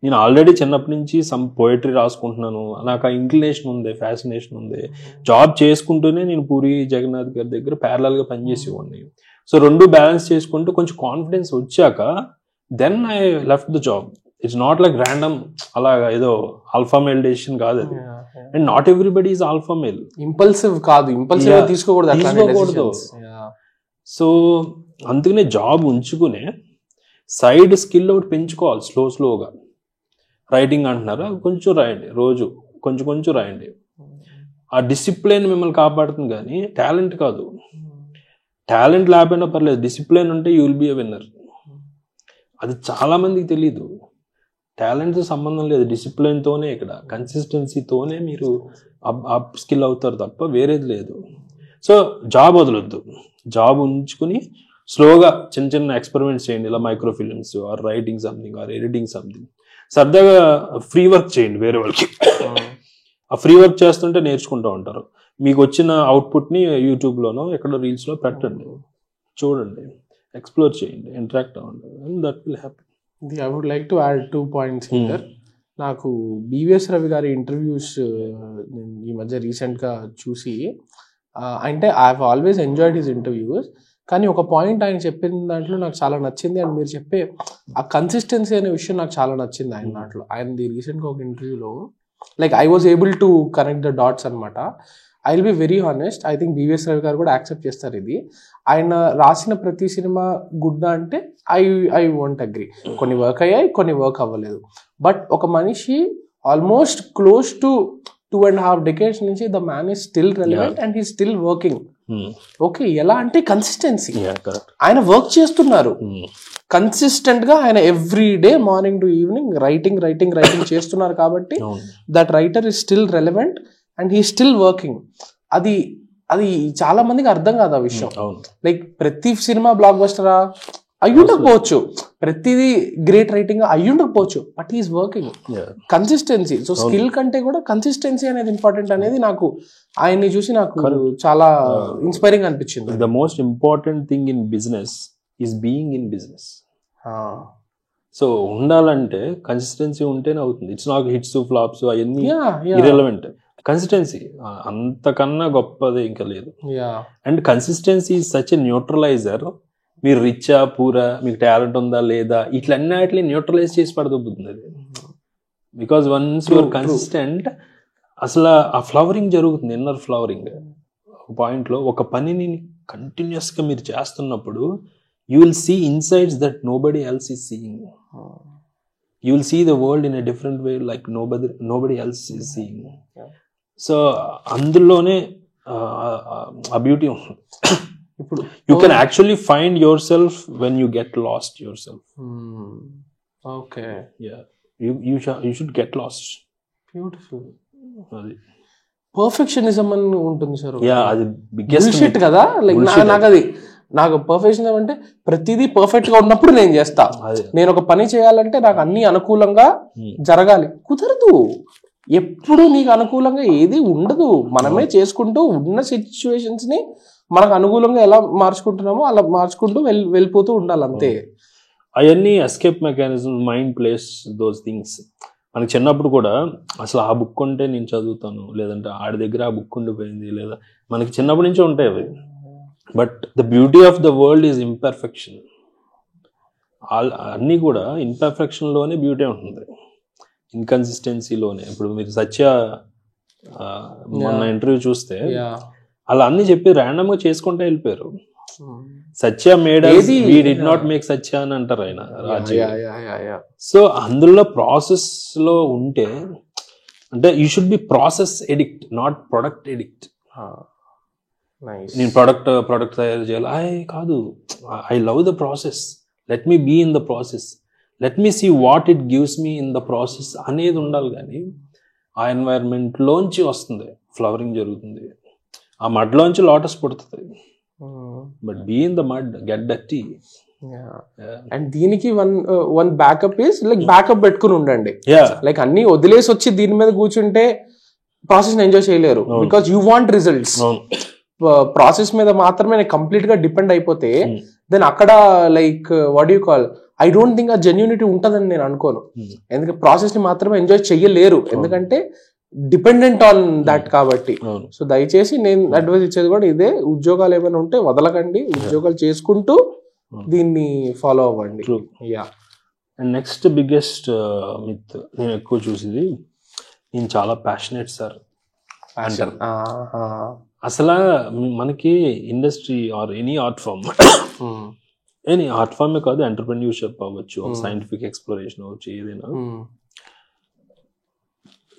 నేను ఆల్రెడీ చిన్నప్పటి నుంచి సమ్ పోయిటరీ రాసుకుంటున్నాను, నాకు ఆ ఇంక్లినేషన్ ఉంది, ఫ్యాసినేషన్ ఉంది. జాబ్ చేసుకుంటూనే నేను పూరి జగన్నాథ్ గారి దగ్గర ప్యారలల్గా పనిచేసేవాడిని. సో 2 బ్యాలెన్స్ చేసుకుంటూ కొంచెం కాన్ఫిడెన్స్ వచ్చాక then I left the job. It's not like random అలా ఏదో ఆల్ఫా మేల్ డెసిషన్ కాదు అది. And not everybody is alpha male. Impulsive కాదు, ఇంపల్సివ్ తీసుకోకూడదు. సో అందుకనే జాబ్ ఉంచుకునే సైడ్ స్కిల్ ఒకటి పెంచుకోవాలి స్లోగా. రైటింగ్ అంటున్నారా, కొంచెం రాయండి, రోజు కొంచెం రాయండి. ఆ డిసిప్లిన్ మిమ్మల్ని కాపాడుతుంది కానీ టాలెంట్ కాదు. టాలెంట్ లేకపోయినా పర్లేదు, డిసిప్లిన్ ఉంటే you will be a winner. అది చాలా మందికి తెలీదు. టాలెంట్తో సంబంధం లేదు, డిసిప్లిన్తోనే, ఇక్కడ కన్సిస్టెన్సీతోనే మీరు అప్ స్కిల్ అవుతారు తప్ప వేరేది లేదు. సో జాబ్ వదలొద్దు, జాబ్ ఉంచుకుని స్లోగా చిన్న ఎక్స్పెరిమెంట్స్ చేయండి. ఇలా micro films or writing something or editing something. సరదాగా ఫ్రీ వర్క్ చేయండి వేరే వాళ్ళకి. ఆ ఫ్రీ వర్క్ చేస్తుంటే నేర్చుకుంటూ ఉంటారు. మీకు వచ్చిన అవుట్పుట్ని యూట్యూబ్లోనో ఎక్కడో రీల్స్లో పెట్టండి, చూడండి, ఎక్స్ప్లోర్ చేయండి, ఇంటరాక్ట్ అవ్వండి, and that will happy. I would like to add 2 points here. నాకు బివిఎస్ రవి గారి ఇంటర్వ్యూస్ ఈ మధ్య రీసెంట్గా చూసి, అంటే I have always enjoyed his interviews, కానీ ఒక పాయింట్ ఆయన చెప్పిన దాంట్లో నాకు చాలా నచ్చింది. అండ్ మీరు చెప్పే ఆ కన్సిస్టెన్సీ అనే విషయం నాకు చాలా నచ్చింది ఆయన దాంట్లో. ఆయనది రీసెంట్గా ఒక ఇంటర్వ్యూలో like I was able to connect the dots అనమాట. I will be very honest, I think BVS Ravi గారు కూడా యాక్సెప్ట్ చేస్తారు ఇది. ఆయన రాసిన ప్రతి సినిమా గుడ్ అంటే ఐ వోంట్ అగ్రీ. కొన్ని వర్క్ అయ్యాయి, కొన్ని వర్క్ అవ్వలేదు. బట్ ఒక మనిషి ఆల్మోస్ట్ క్లోజ్ టు 2.5 decades నుంచి the man is still relevant and he still working. Okay, ఎలా అంటే కన్సిస్టెన్సీ. ఆయన వర్క్ చేస్తున్నారు కన్సిస్టెంట్ గా. ఆయన every day morning to evening writing చేస్తున్నారు కాబట్టి that writer is still relevant and he still working. అది చాలా మందికి అర్థం కాదు ఆ విషయం. లైక్ ప్రతి సినిమా బ్లాక్ బస్టరా అయ్యుండకపోవచ్చు, ప్రతిదీ గ్రేట్ రైటింగ్ అయ్యుండకపోవచ్చు, but he is working. Consistency. So skill కంటే కూడా కన్సిస్టెన్సీ అనేది ఇంపార్టెంట్ అనేది నాకు ఆయన్ని చూసి నాకు చాలా ఇన్స్పైరింగ్ అనిపించింది. The most important thing in business is being in business. So ఉండాలంటే కన్సిస్టెన్సీ ఉంటేనే అవుతుంది. ఇట్స్ నాట్ హిట్స్ ఫ్లాప్స్ అవన్నీ ఇర్రెలవెంట్. కన్సిస్టెన్సీ అంతకన్నా గొప్పది ఇంకా లేదు. And consistency is such a neutraliser. మీరు రిచ్చా పూరా, మీకు టాలెంట్ ఉందా లేదా, ఇట్లన్నిటిని న్యూట్రలైజ్ చేసి పడదొబ్బుతుంది అది. బికాస్ వన్స్ యువర్ కన్సిస్టెంట్, అసలు ఆ ఫ్లవరింగ్ జరుగుతుంది, ఇన్నర్ ఫ్లవరింగ్. ఒక పాయింట్లో ఒక పనిని కంటిన్యూస్ గా మీరు చేస్తున్నప్పుడు you will see insights that nobody else is seeing. You will see the world in a different way like nobody else is seeing. So అందులోనే ఆ బ్యూటీ ఉంటుంది. ఇప్పుడు you can actually find yourself when you get lost yourself. Okay, you should get lost. Beautiful. అది perfectionism అని ఉంటుంది sir. అది biggest కదా. Like నాకు పర్ఫెక్షనిజం అంటే ప్రతిదీ పర్ఫెక్ట్ గా ఉన్నప్పుడు నేను చేస్తా. నేను ఒక పని చేయాలంటే నాకు అన్ని అనుకూలంగా జరగాలి. కుదరదు. ఎప్పుడు నీకు అనుకూలంగా ఏది ఉండదు. మనమే చేసుకుంటూ ఉన్న సిచ్యువేషన్స్ ని మనకు అనుకూలంగా ఎలా మార్చుకుంటున్నామో అలా మార్చుకుంటూ వెళ్ళిపోతూ ఉండాలి అంతే. అవన్నీ escape mechanism, mind place those things. మనకి చిన్నప్పుడు కూడా అసలు ఆ బుక్ ఉంటే నేను చదువుతాను, లేదంటే ఆడి దగ్గర ఆ బుక్ ఉండిపోయింది, లేదా మనకి చిన్నప్పటి నుంచే ఉంటాయి అవి. But the beauty of the world is imperfection. అన్నీ కూడా ఇంపర్ఫెక్షన్లోనే బ్యూటీ ఉంటుంది, ఇన్కన్సిస్టెన్సీలోనే. ఇప్పుడు మీరు సత్య మొన్న ఇంటర్వ్యూ చూస్తే అలా అన్ని చెప్పి ర్యాండమ్ గా చేసుకుంటే వెళ్ళిపోయారు. Satya made we did not make Satya అని అంటారు ఆయన. సో అందులో ప్రాసెస్ లో ఉంటే, అంటే you should be process addict, not product addict. నేను ప్రొడక్ట్ తయారు చేయాలి కాదు. I love the process, let me be in the process, let me see what it gives me in the process అనేది ఉండాలి. కానీ ఆ ఎన్వైరన్మెంట్ లోంచి వస్తుంది, ఫ్లవరింగ్ జరుగుతుంది. ఆ మడ్లోంచి లోటస్ పుడుతుంది. But be in the mud, get dirty. And దీనికి one backup is like backup పెట్టుకుని ఉండండి. లైక్ అన్ని వదిలేసి వచ్చి దీని మీద కూర్చుంటే ప్రాసెస్ ఎంజాయ్ చేయలేరు. Because you want results. Process మీద మాత్రమే కంప్లీట్ గా డిపెండ్ అయిపోతే దెన్ అక్కడ like what you call, I don't think ఆ జెన్యూనిటీ ఉంటుందని నేను అనుకోను. ఎందుకంటే ప్రాసెస్ ని మాత్రమే ఎంజాయ్ చెయ్యలేరు, ఎందుకంటే డిపెండెంట్ ఆన్ దాట్ కాబట్టి. సో దయచేసి నేను అడ్వైస్ ఇచ్చేది కూడా ఇదే, ఉద్యోగాలు ఏమైనా ఉంటే వదలకండి, ఉద్యోగాలు చేసుకుంటూ దీన్ని ఫాలో అవ్వండి. అండ్ నెక్స్ట్ బిగ్గెస్ట్ మిత్ నేను ఎక్కువ చూసేది, నేను చాలా ప్యాషనేట్ సార్ అంటారు. అసలు మనకి industry or any art form, any art ఫామే కాదు, ఎంటర్ప్రెన్యూర్షిప్ అవ్వచ్చు, సైంటిఫిక్ ఎక్స్ప్లోరేషన్ అవ్వచ్చు, ఏదైనా,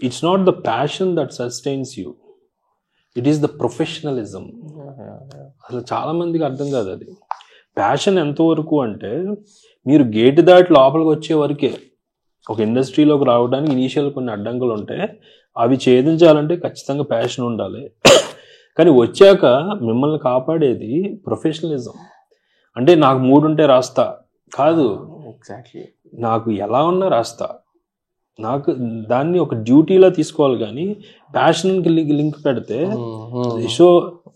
it's not the passion that sustains you, it is the professionalism. అసలు చాలా మందికి అర్థం కాదు అది. ప్యాషన్ ఎంతవరకు అంటే మీరు గేట్ దాటి లోపలికి వచ్చే వరకే. ఒక ఇండస్ట్రీలోకి రావడానికి ఇనీషియల్ కొన్ని అడ్డంకులు ఉంటాయి, అవి ఛేదించాలంటే ఖచ్చితంగా ప్యాషన్ ఉండాలి. కానీ వచ్చాక మిమ్మల్ని కాపాడేది ప్రొఫెషనలిజం. అంటే నాకు మూడు ఉంటే రాస్తా కాదు, ఎగ్జాక్ట్లీ నాకు ఎలా ఉన్నా రాస్తా, నాకు దాన్ని ఒక డ్యూటీలా తీసుకోవాలి. కానీ ప్యాషన్కి లింక్ పెడితే సో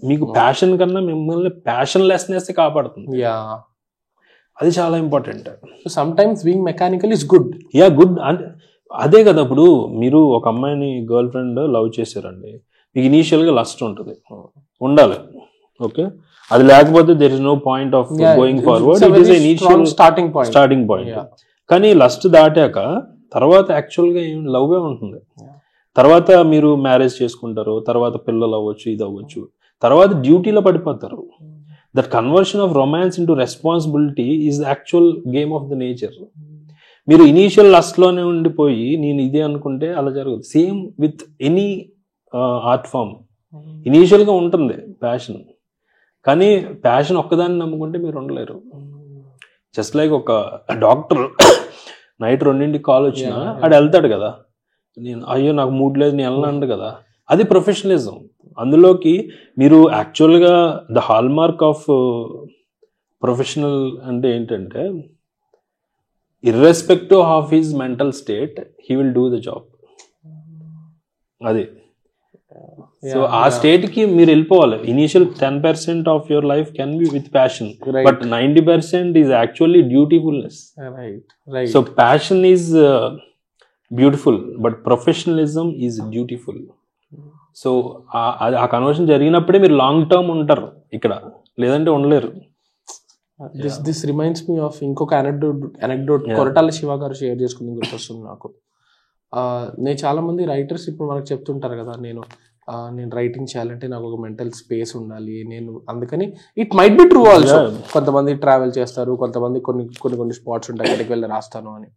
మీకు ప్యాషన్ కన్నా మిమ్మల్ని ప్యాషన్ లెస్నెస్ కాపాడుతుంది. అది చాలా important. Some times being mechanical is good. Good అంటే అదే కదా. ఇప్పుడు మీరు ఒక అమ్మాయిని గర్ల్ ఫ్రెండ్ లవ్ చేశారండి, మీకు ఇనీషియల్ గా లస్ట్ ఉంటుంది, ఉండాలి, ఓకే. అది లేకపోతే there is no point of going forward. It is initial starting point. కానీ లస్ట్ దాటాక తర్వాత యాక్చువల్ గా లవ్ ఉంటుంది. తర్వాత మీరు మ్యారేజ్ చేసుకుంటారు, తర్వాత పిల్లలు అవ్వచ్చు, ఇది అవ్వచ్చు, తర్వాత డ్యూటీలో పడిపోతారు. That conversion of romance into responsibility is actual game of the nature. మీరు ఇనీషియల్ లస్ట్లోనే ఉండిపోయి నేను ఇదే అనుకుంటే అలా జరగదు. Same with any art form, ఇనీషియల్గా ఉంటుంది ప్యాషన్, కానీ ప్యాషన్ ఒక్కదాన్ని నమ్ముకుంటే మీరు ఉండలేరు. జస్ట్ లైక్ ఒక డాక్టర్ నైట్ 2ంటికి కాల్ వచ్చినా ఆడు వెళ్తాడు కదా, నేను అయ్యో నాకు మూడ్ లేదు నేను వెళ్ళను కదా, అది ప్రొఫెషనలిజం. అందులోకి మీరు యాక్చువల్గా the hallmark of professional అంటే ఏంటంటే irrespective of his mental state he will do the job. అది సో ఆ స్టేట్ కి మీరు వెళ్ళిపోవాలి. Initial 10% of your life can be with passion, but 90% is actually dutifulness. So passion is beautiful, but professionalism is dutiful. So ఆ conversion జరిగినప్పుడే మీరు long term ఉంటారు ఇక్కడ, లేదంటే ఉండలేరు. దిస్ రిమైండ్స్ మీ ఆఫ్ ఇంకొక అనెక్డోట్ కొరటాల శివ గారు షేర్ చేసుకుని గుర్తొస్తుంది నాకు. నేను చాలా మంది రైటర్స్ ఇప్పుడు మనకు చెప్తుంటారు కదా, నేను రైటింగ్ చేయాలంటే నాకు ఒక మెంటల్ స్పేస్ ఉండాలి, నేను అందుకని it might be true also. కొంతమంది ట్రావెల్ చేస్తారు, కొంతమంది కొన్ని స్పాట్స్ ఉంటాయి అక్కడికి వెళ్ళి రాస్తాను అని.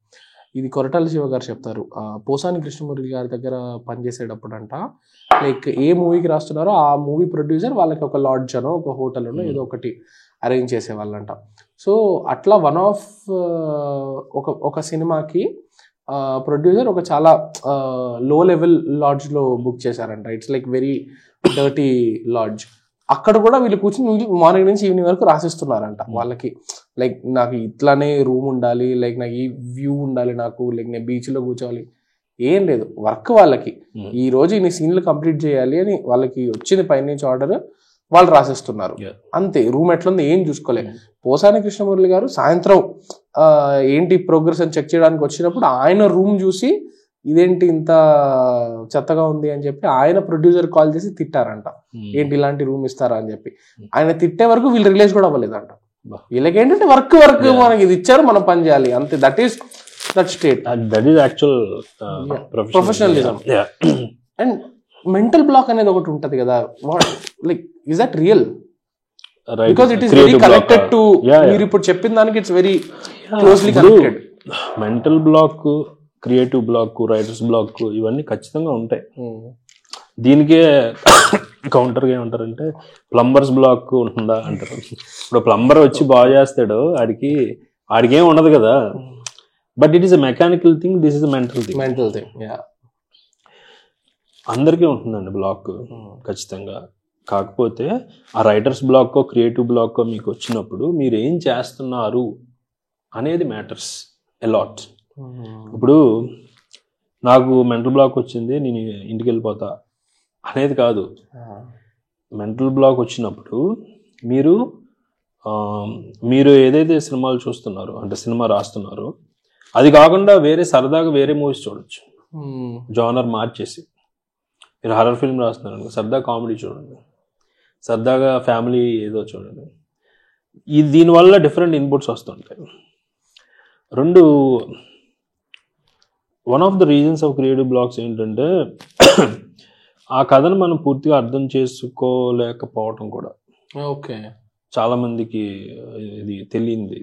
ఇది కొరటాల శివ గారు చెప్తారు. పోసాని కృష్ణమురళి గారి దగ్గర పనిచేసేటప్పుడు అంట, లైక్ ఏ మూవీకి రాస్తున్నారో ఆ మూవీ ప్రొడ్యూసర్ వాళ్ళకి ఒక లాడ్జ్ అనో ఒక హోటల్ అనో ఏదో ఒకటి అరేంజ్ చేసేవాళ్ళంట. సో అట్లా వన్ ఆఫ్ ఒక సినిమాకి ప్రొడ్యూసర్ ఒక చాలా లో లెవెల్ లాడ్జ్ లో బుక్ చేశారంట. It's like very dirty lodge. అక్కడ కూడా వీళ్ళు కూర్చొని మార్నింగ్ నుంచి ఈవినింగ్ వరకు రాసిస్తున్నారంట వాళ్ళకి. లైక్ నాకు ఇట్లానే రూమ్ ఉండాలి, లైక్ నాకు ఈ వ్యూ ఉండాలి, నాకు లైక్ నేను బీచ్ లో కూర్చోవాలి, ఏం లేదు, వర్క్ వాళ్ళకి ఈ రోజు ఇన్ని సీన్లు కంప్లీట్ చేయాలి అని వాళ్ళకి వచ్చింది పైనుంచి ఆర్డర్, వాళ్ళు రాసిస్తున్నారు అంతే. రూమ్ ఎట్లుంది ఏం చూసుకోలేదు. పోసాని కృష్ణమురళి గారు సాయంత్రం ఏంటి ప్రోగ్రెస్ అని చెక్ చేయడానికి వచ్చినప్పుడు ఆయన రూమ్ చూసి ఇదేంటి ఇంత చెత్తగా ఉంది అని చెప్పి ఆయన ప్రొడ్యూసర్ కాల్ చేసి తిట్టారంట. ఏంటి ఇలాంటి రూమ్ ఇస్తారా అని చెప్పి. ఆయన తిట్టే వరకు వీళ్ళు రిలీజ్ కూడా అవ్వలేదంట. వీళ్ళకి ఏంటంటే వర్క్ మనకి ఇది ఇచ్చారు, మనం పని చేయాలి అంతే. That state, that is actual professionalism. And mental block అనేది ఒకటి ఉంటది కదా, like is that real? Because it is very connected to మీరు ఇప్పుడు చెప్పిన దానికి, it's very closely connected. Mental block, creative block, writers block ఇవన్నీ ఖచ్చితంగా ఉంటాయి. దీనికే కౌంటర్గా ఏమంటారంటే ప్లంబర్స్ బ్లాక్ ఉంటుందా అంటారు. ఇప్పుడు ప్లంబర్ వచ్చి బాగా చేస్తాడు, ఆడికేం ఉండదు కదా, but it is a mechanical thing, this is a mental thing. అందరికీ ఉంటుందండి బ్లాక్ ఖచ్చితంగా. కాకపోతే ఆ రైటర్స్ బ్లాక్కో క్రియేటివ్ బ్లాక్కో మీకు వచ్చినప్పుడు మీరు ఏం చేస్తున్నారు అనేది మ్యాటర్స్ ఎలాట్. ఇప్పుడు నాకు మెంటల్ బ్లాక్ వచ్చింది నేను ఇంటికి వెళ్ళిపోతా అనేది కాదు. మెంటల్ బ్లాక్ వచ్చినప్పుడు మీరు ఏదైతే సినిమాలు చూస్తున్నారో, అంటే సినిమా రాస్తున్నారో, అది కాకుండా సరదాగా వేరే మూవీస్ చూడొచ్చు. జానర్ మార్చేసి మీరు హర్రర్ ఫిల్మ్ రాస్తున్నారు, సరదా కామెడీ చూడండి, సరదాగా ఫ్యామిలీ ఏదో చూడండి. దీనివల్ల డిఫరెంట్ ఇన్పుట్స్ వస్తుంటాయి. One of the reasons of creative blocks ఏంటంటే ఆ కథను మనం పూర్తిగా అర్థం చేసుకోలేకపోవటం కూడా. ఓకే, చాలా మందికి ఇది తెలియంది.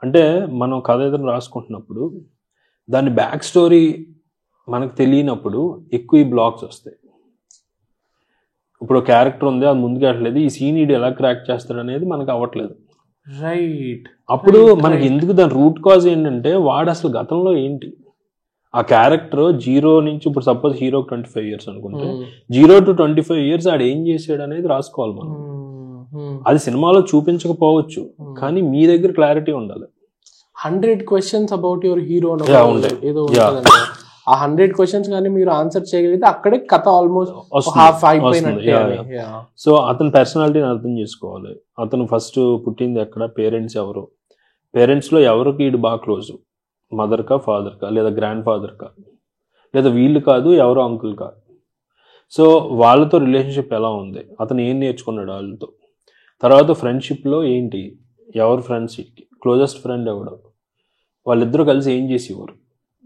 అంటే మనం కథ ఏదైనా రాసుకుంటున్నప్పుడు దాని బ్యాక్ స్టోరీ మనకు తెలియనప్పుడు ఎక్కువ ఈ బ్లాక్స్ వస్తాయి. ఇప్పుడు క్యారెక్టర్ ఉంది, అది ముందుకు వెళ్ళలేదు, ఈ సీన్ ఇది ఎలా క్రాక్ చేస్తాడు అనేది మనకు అవ్వట్లేదు. రైట్. అప్పుడు మనకి ఎందుకు దాని రూట్ కాజ్ ఏంటంటే వాడు అసలు గతంలో ఏంటి, ఆ క్యారెక్టర్ 0 నుంచి, ఇప్పుడు సపోజ్ హీరోకి 25 years అనుకుంటే 0 to 25 years ఆడు ఏం చేసాడు అనేది రాసుకోవాలి మనం. అది సినిమాలో చూపించకపోవచ్చు, కానీ మీ దగ్గర క్లారిటీ ఉండాలి. 100 questions about your hero ఏదో ఆ 100 questions కానీ మీరు ఆన్సర్ చేయగలిగితే అక్కడే కథ ఆల్మోస్ట్ హాఫ్ అయిపోయినట్టే. సో అతని పర్సనాలిటీని అర్థం చేసుకోవాలి. అతను ఫస్ట్ పుట్టింది ఎక్కడ, పేరెంట్స్ ఎవరు, పేరెంట్స్ లో ఎవరికి ఈడు బాగా క్లోజ్, మదర్ కా ఫాదర్ కా, లేదా గ్రాండ్ ఫాదర్ కా, లేదా వీళ్ళు కాదు ఎవరో అంకుల్ కా. సో వాళ్ళతో రిలేషన్షిప్ ఎలా ఉంది, అతను ఏం నేర్చుకున్నాడు వాళ్ళతో. తర్వాత ఫ్రెండ్షిప్లో ఏంటి, ఎవరు ఫ్రెండ్స్, క్లోజెస్ట్ ఫ్రెండ్ ఎవడు, వాళ్ళిద్దరూ కలిసి ఏం చేసేవారు,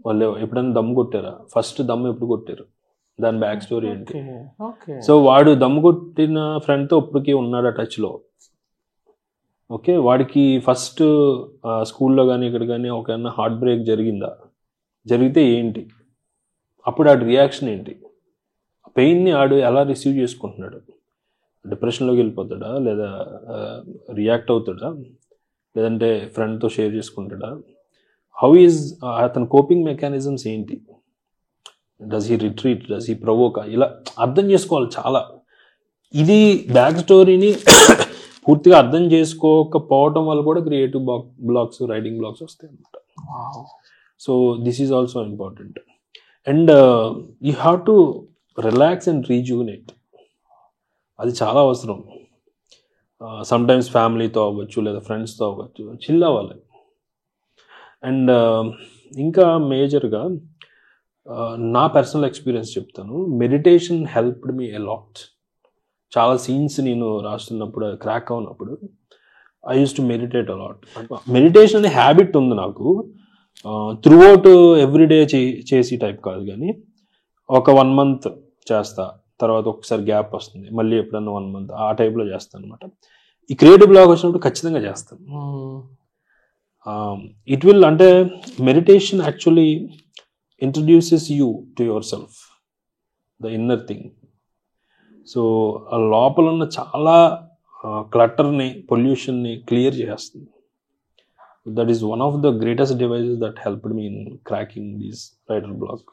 వాళ్ళు ఎప్పుడైనా దమ్ము కొట్టారా, ఫస్ట్ దమ్ము ఎప్పుడు కొట్టారు, దాని బ్యాక్ స్టోరీ ఏంటి. ఓకే సో వాడు దమ్ము కొట్టిన ఫ్రెండ్తో ఇప్పటికీ ఉన్నాడు ఆ టచ్లో. ఓకే, వాడికి ఫస్ట్ స్కూల్లో కానీ ఇక్కడ కానీ ఒక హార్ట్ బ్రేక్ జరిగిందా, జరిగితే ఏంటి, అప్పుడు ఆడి రియాక్షన్ ఏంటి, పెయిన్ని ఆడు ఎలా రిసీవ్ చేసుకుంటున్నాడు, డిప్రెషన్లోకి వెళ్ళిపోతాడా, లేదా రియాక్ట్ అవుతాడా, లేదంటే ఫ్రెండ్తో షేర్ చేసుకుంటాడా, హౌ ఈజ్ అతని కోపింగ్ మెకానిజమ్స్ ఏంటి, does he retreat, does he provoke, ఇలా అర్థం చేసుకోవాలి చాలా. ఇది బ్యాక్ స్టోరీని పూర్తిగా అర్థం చేసుకోకపోవటం వల్ల కూడా క్రియేటివ్ బ్లాక్స్, రైటింగ్ బ్లాక్స్ వస్తాయి అన్నమాట. So this is also important. And you have to relax and rejuvenate, అది చాలా అవసరం. సమ్టైమ్స్ ఫ్యామిలీతో అవ్వచ్చు, లేదా ఫ్రెండ్స్తో అవ్వచ్చు, చిల్ అవ్వాలి. అండ్ ఇంకా మేజర్గా నా పర్సనల్ ఎక్స్పీరియన్స్ చెప్తాను. Meditation helped me a lot. చాలా సీన్స్ నేను రాస్తున్నప్పుడు, క్రాక్ అవునప్పుడు I used to meditate a lot. Meditation అనే హ్యాబిట్ ఉంది నాకు, త్రూ అవుట్ ఎవ్రీడే చేసి టైప్ కాదు, కానీ ఒక 1 month చేస్తా, తర్వాత ఒకసారి గ్యాప్ వస్తుంది, మళ్ళీ ఎప్పుడన్నా 1 month ఆ టైప్లో చేస్తాను అనమాట. ఈ క్రియేటివ్ బ్లాగ్ వచ్చినప్పుడు ఖచ్చితంగా చేస్తాను. ఇట్ విల్, అంటే meditation actually introduces you to yourself, the inner thing. So ఆ లోపల ఉన్న చాలా క్లటర్ని, పొల్యూషన్ని క్లియర్ చేస్తుంది. That is one of the greatest devices that helped me in cracking this writer block.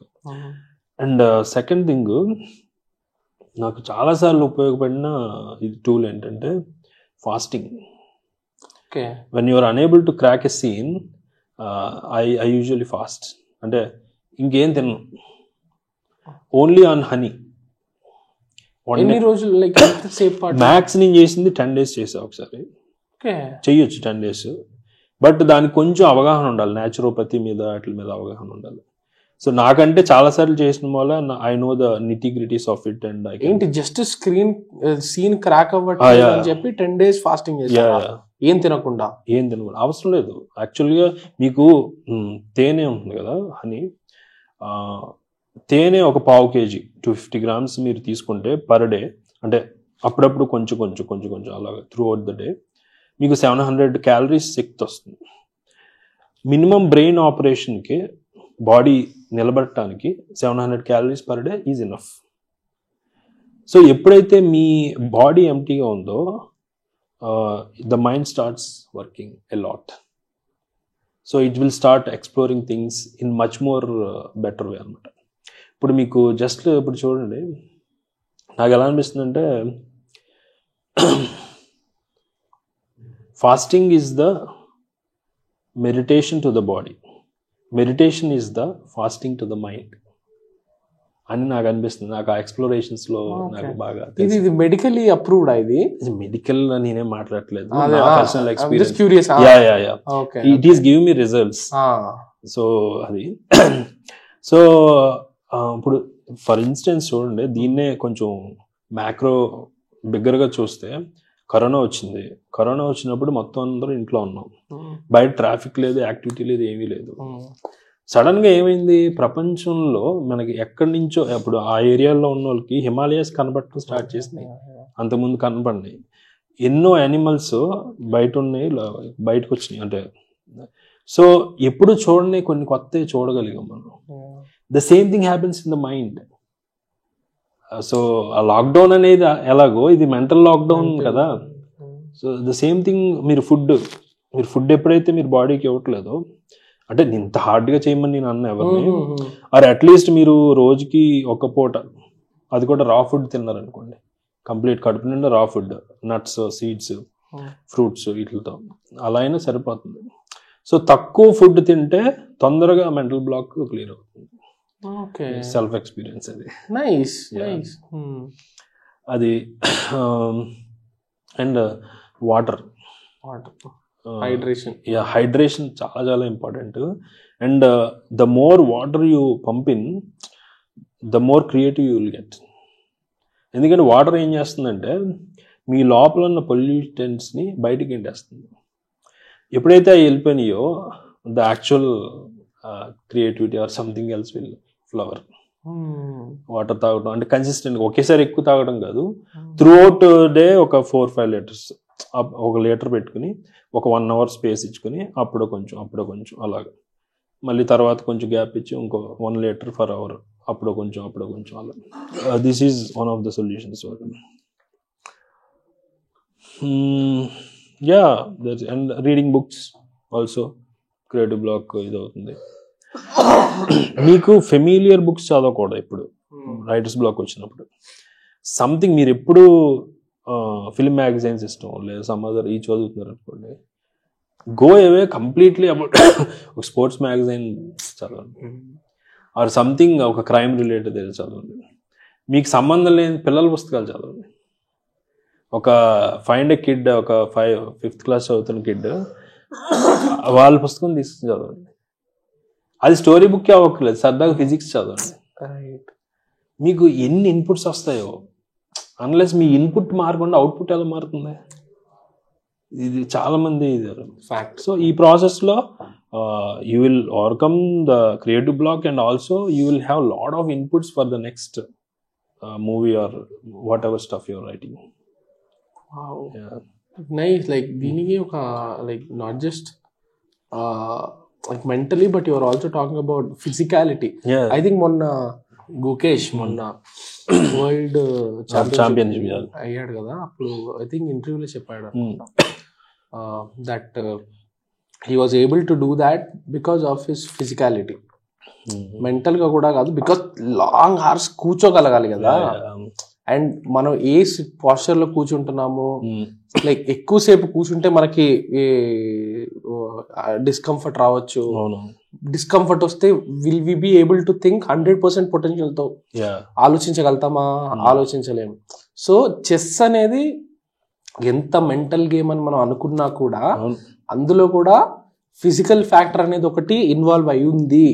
And second thing, నాకు చాలాసార్లు ఉపయోగపడిన ఇది టూల్ ఏంటంటే fasting. Okay, when you are unable to crack a scene, I usually fast. అంటే ఇంకేం తిన్ను, only on honey. ఎన్ని రోజులు, లైక్ ఎంతసేపు? మ్యాక్స్ నేను చేసింది 10 days చేసా ఒకసారి. చెయ్యొచ్చు 10 days, బట్ దానికి కొంచెం అవగాహన ఉండాలి, న్యాచురోపతి మీద వాటి మీద అవగాహన ఉండాలి. సో నాకంటే చాలాసార్లు చేసిన వల్ల I know the nitty gritties of it. And ఏంటి, జస్ట్ సీన్ క్రాక్ అవ్వట్లేదు అని చెప్పి 10 days ఫాస్టింగ్ చేసా, ఏం తినకుండా? అవసరం లేదు యాక్చువల్గా. మీకు తేనె ఉంటుంది కదా, హనీ, తేనె ఒక 1/2 kg 250 grams మీరు తీసుకుంటే పర్ డే, అంటే అప్పుడప్పుడు కొంచెం కొంచెం కొంచెం కొంచెం అలాగా త్రూ అవుట్ ద డే, మీకు 700 calories శక్తి వస్తుంది. మినిమం బ్రెయిన్ ఆపరేషన్కి, బాడీ నిలబడటానికి 700 calories per day is enough. So ఎప్పుడైతే మీ బాడీ ఎంటీగా ఉందో, the mind starts working a lot. So it will start exploring things in much more better way అనమాట. ఇప్పుడు మీకు just ఇప్పుడు చూడండి, నాకు ఎలా అనిపిస్తుంది అంటే, fasting is the meditation to the body, meditation is the fasting to the mind అని నాకు అనిపిస్తుంది. నాకు ఆ ఎక్స్ప్లోరేషన్స్ లో నాకు బాగా. ఇది మెడికల్లీ అప్రూవ్డ్? ఇది మెడికల్ నేనేం మాట్లాడలేదు, personal experience. It is give me results. So అది సో ఇప్పుడు ఫర్ ఇన్స్టెన్స్ చూడండి, దీన్నే కొంచెం మ్యాక్రో బిగ్గరగా చూస్తే, కరోనా వచ్చింది. కరోనా వచ్చినప్పుడు మొత్తం అందరూ ఇంట్లో ఉన్నాం, బయట ట్రాఫిక్ లేదు, యాక్టివిటీ లేదు, ఏమీ లేదు. సడన్ గా ఏమైంది, ప్రపంచంలో మనకి ఎక్కడి నుంచో, ఇప్పుడు ఆ ఏరియాలో ఉన్న వాళ్ళకి హిమాలయస్ కనబడటం స్టార్ట్ చేసినాయి, అంతకుముందు కనపడినాయి. ఎన్నో యానిమల్స్ బయట ఉన్నాయి, బయటకు వచ్చినాయి. అంటే సో ఎప్పుడు చూడని కొన్ని కొత్తవి చూడగలిగాం మనం. The same thing happens in the mind. So ఆ లాక్డౌన్ అనేది ఎలాగో ఇది మెంటల్ లాక్డౌన్ కదా. సో ద సేమ్ థింగ్, మీరు ఫుడ్ ఎప్పుడైతే మీరు బాడీకి ఇవ్వట్లేదో, అంటే ఇంత హార్డ్గా చేయమని నేను అన్న ఎవరిని, ఆర్ అట్లీస్ట్ మీరు రోజుకి ఒక పూట, అది కూడా రా ఫుడ్ తిన్నారనుకోండి, కంప్లీట్ కడుపు నిండా రా ఫుడ్, నట్స్, సీడ్స్, ఫ్రూట్స్, వీటితో అలా అయినా సరిపోతుంది. సో తక్కువ ఫుడ్ తింటే తొందరగా మెంటల్ బ్లాక్ క్లియర్ అవుతుంది. సెల్ఫ్ ఎక్స్పీరియన్స్ అది. నైస్. అది. అండ్ వాటర్, హైడ్రేషన్ చాలా చాలా important. And the more water you pump in, the more creative you will get. ఎందుకంటే వాటర్ ఏం చేస్తుందంటే, మీ లోపల ఉన్న పొల్యూటెంట్స్ని బయటికి ఎంటేస్తుంది. ఎప్పుడైతే అవి వెళ్ళిపోయినాయో, the actual creativity or something else will flower. Water తాగడం అంటే కన్సిస్టెంట్ ఒకేసారి ఎక్కువ తాగడం కాదు, త్రూ అవుట్ డే ఒక 4-5 లీటర్స్, ఒక లీటర్ పెట్టుకుని ఒక 1 hour స్పేస్ ఇచ్చుకుని అప్పుడు కొంచెం అలాగా, మళ్ళీ తర్వాత కొంచెం గ్యాప్ ఇచ్చి ఇంకో 1 liter per hour, అప్పుడు కొంచెం అలా. This is one of the solutions. And reading books also creative block ఇది అవుతుంది. మీకు ఫెమిలియర్ బుక్స్ చదవకూడదు ఇప్పుడు రైటర్స్ బ్లాక్ వచ్చినప్పుడు. సంథింగ్ మీరు ఎప్పుడు ఫిల్మ్ మ్యాగజైన్స్ ఇష్టం లేదు సమ్ అదర్ ఈ చదువుతున్నారు అనుకోండి, గో అవే కంప్లీట్లీ అబౌట్ ఒక స్పోర్ట్స్ మ్యాగజైన్ చదవండి, ఆర్ సంథింగ్ ఒక క్రైమ్ రిలేటెడ్ చదవండి. మీకు సంబంధం లేని పిల్లల పుస్తకాలు చదవండి. ఒక ఫైండ్ ఎ కిడ్, ఒక 5th class చదువుతున్న కిడ్, వాళ్ళ పుస్తకం తీసుకుని చదవండి. అది స్టోరీ బుక్ అవ్వట్లేదు, సరదాగా ఫిజిక్స్ చదవండి. మీకు ఎన్ని ఇన్పుట్స్ వస్తాయో, అన్లెస్ మీ ఇన్పుట్ మారకుండా అవుట్పుట్ ఎలా మారుతుంది, ఇది చాలా మంది ఫ్యాక్ట్. సో ఈ ప్రాసెస్లో you will overcome the creative block and also you will have lot of inputs for the next movie or whatever stuff your writing. Nice. Like దీనికి ఒక like not just like mentally but you are also talking about physicality. I think మొన్న గుకేష్ మొన్న world championship అయ్యాడు కదా, అప్పుడు I think ఇంటర్వ్యూలో చెప్పాడు that he was able to do that because of his physicality. Mental గా కూడా కాదు, బికాస్ లాంగ్ అవర్స్ కూర్చోగలగాలి కదా. అండ్ మనం ఏ పోస్చర్ లో కూర్చుంటున్నాము, లైక్ ఎక్కువసేపు కూర్చుంటే మనకి డిస్కంఫర్ట్ రావచ్చు. డిస్కంఫర్ట్ వస్తే will we be able to think 100% potential తో ఆలోచించగలుగుతామా? ఆలోచించలేము. సో చెస్ అనేది ఎంత మెంటల్ గేమ్ అని మనం అనుకున్నా కూడా అందులో కూడా ఫిజికల్ ఫ్యాక్టర్ అనేది ఒకటి ఇన్వాల్వ్ అయి ఉంది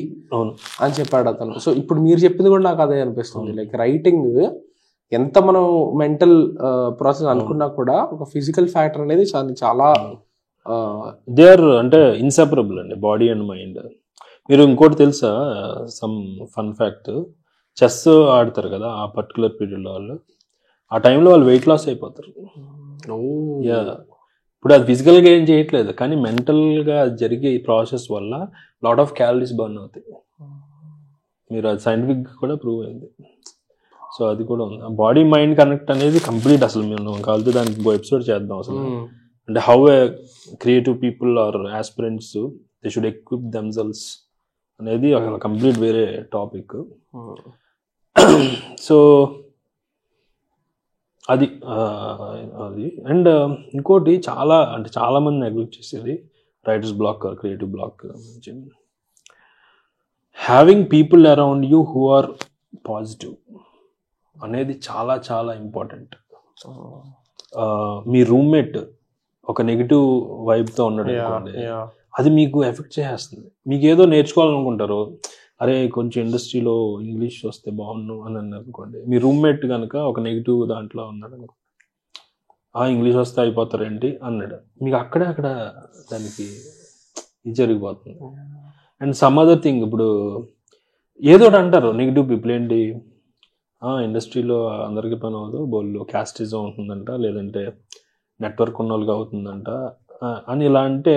అని చెప్పాడు అతను. సో ఇప్పుడు మీరు చెప్పింది కూడా నాకు అదే అనిపిస్తుంది. లైక్ రైటింగ్ ఎంత మనం మెంటల్ ప్రాసెస్ అనుకున్నా కూడా ఒక ఫిజికల్ ఫ్యాక్టర్ అనేది చాలా దే ఆర్ అంటే ఇన్సెపరబుల్ అండి, బాడీ అండ్ మైండ్. మీరు ఇంకోటి తెలుసా, సమ్ ఫన్ ఫ్యాక్ట్, చెస్ ఆడతారు కదా ఆ పర్టికులర్ పీరియడ్లో వాళ్ళు, ఆ టైంలో వాళ్ళు వెయిట్ లాస్ అయిపోతారు. ఇప్పుడు అది ఫిజికల్గా ఏం చేయట్లేదు, కానీ మెంటల్గా జరిగే ఈ ప్రాసెస్ వల్ల లాట్ ఆఫ్ క్యాలరీస్ బర్న్ అవుతాయి. మీరు అది సైంటిఫిక్ కూడా ప్రూవ్ అయింది. సో అది కూడా ఉంది. బాడీ మైండ్ కనెక్ట్ అనేది కంప్లీట్, అసలు మేము కలిసి దానికి ఇంకో ఎపిసోడ్ చేద్దాం అసలు. అంటే how a creative people or aspirants they should equip themselves అనేది కంప్లీట్ వేరే టాపిక్. సో అది అండ్ ఇంకోటి చాలా మంది నెగ్లెక్ట్ చేసేది writer's block or creative block గురించి, having people around you who are positive అనేది చాలా చాలా ఇంపార్టెంట్. మీ రూమ్మేట్ ఒక నెగిటివ్ వైబ్తో ఉన్నాడు అనుకోండి, అది మీకు ఎఫెక్ట్ చేసేస్తుంది. మీకు ఏదో నేర్చుకోవాలనుకుంటారు, అరే కొంచెం ఇండస్ట్రీలో ఇంగ్లీష్ వస్తే బాగుండు అని అన్నారు అనుకోండి, మీ రూమ్మేట్ కనుక ఒక నెగిటివ్ దాంట్లో ఉన్నాడు అనుకో, ఇంగ్లీష్ వస్తే అయిపోతారేంటి అన్నాడు, మీకు అక్కడ దానికి ఇది జరిగిపోతుంది. అండ్ సమ్ అదర్ థింగ్, ఇప్పుడు ఏదో అంటారు నెగిటివ్ పీపుల్, ఏంటి ఇండస్ట్రీలో అందరికీ పని అవ్వదు, బోళ్ళు క్యాస్టిజం ఉంటుందంట, లేదంటే నెట్వర్క్ ఉన్న వాళ్ళకి అవుతుందంట అని ఇలా అంటే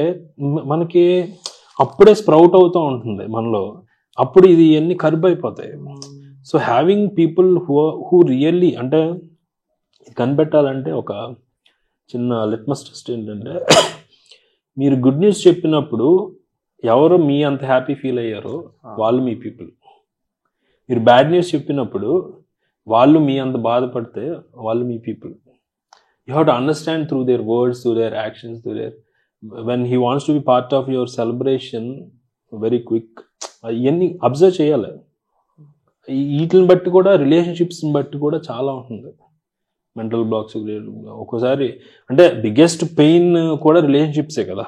మనకి అప్పుడే స్ప్రౌట్ అవుతూ ఉంటుంది మనలో, అప్పుడు ఇది ఇవన్నీ కర్బ్ అయిపోతాయి. So having people who really అంటే కనిపెట్టాలంటే ఒక చిన్న లిట్మస్ టెస్ట్ ఏంటంటే, మీరు గుడ్ న్యూస్ చెప్పినప్పుడు ఎవరు మీ అంత హ్యాపీ ఫీల్ అయ్యారో వాళ్ళు మీ పీపుల్. మీరు బ్యాడ్ న్యూస్ చెప్పినప్పుడు వాళ్ళు మీ అంత బాధపడితే వాళ్ళు మీ people. You have to understand through their words, through their actions, through their when he wants to be part of your celebration very quick. ఇవన్నీ అబ్జర్వ్ చేయాలి. వీటిని బట్టి కూడా రిలేషన్షిప్స్ని బట్టి కూడా చాలా ఉంటుంది మెంటల్ బ్లాక్స్. ఒక్కోసారి అంటే బిగ్గెస్ట్ పెయిన్ కూడా రిలేషన్షిప్సే కదా.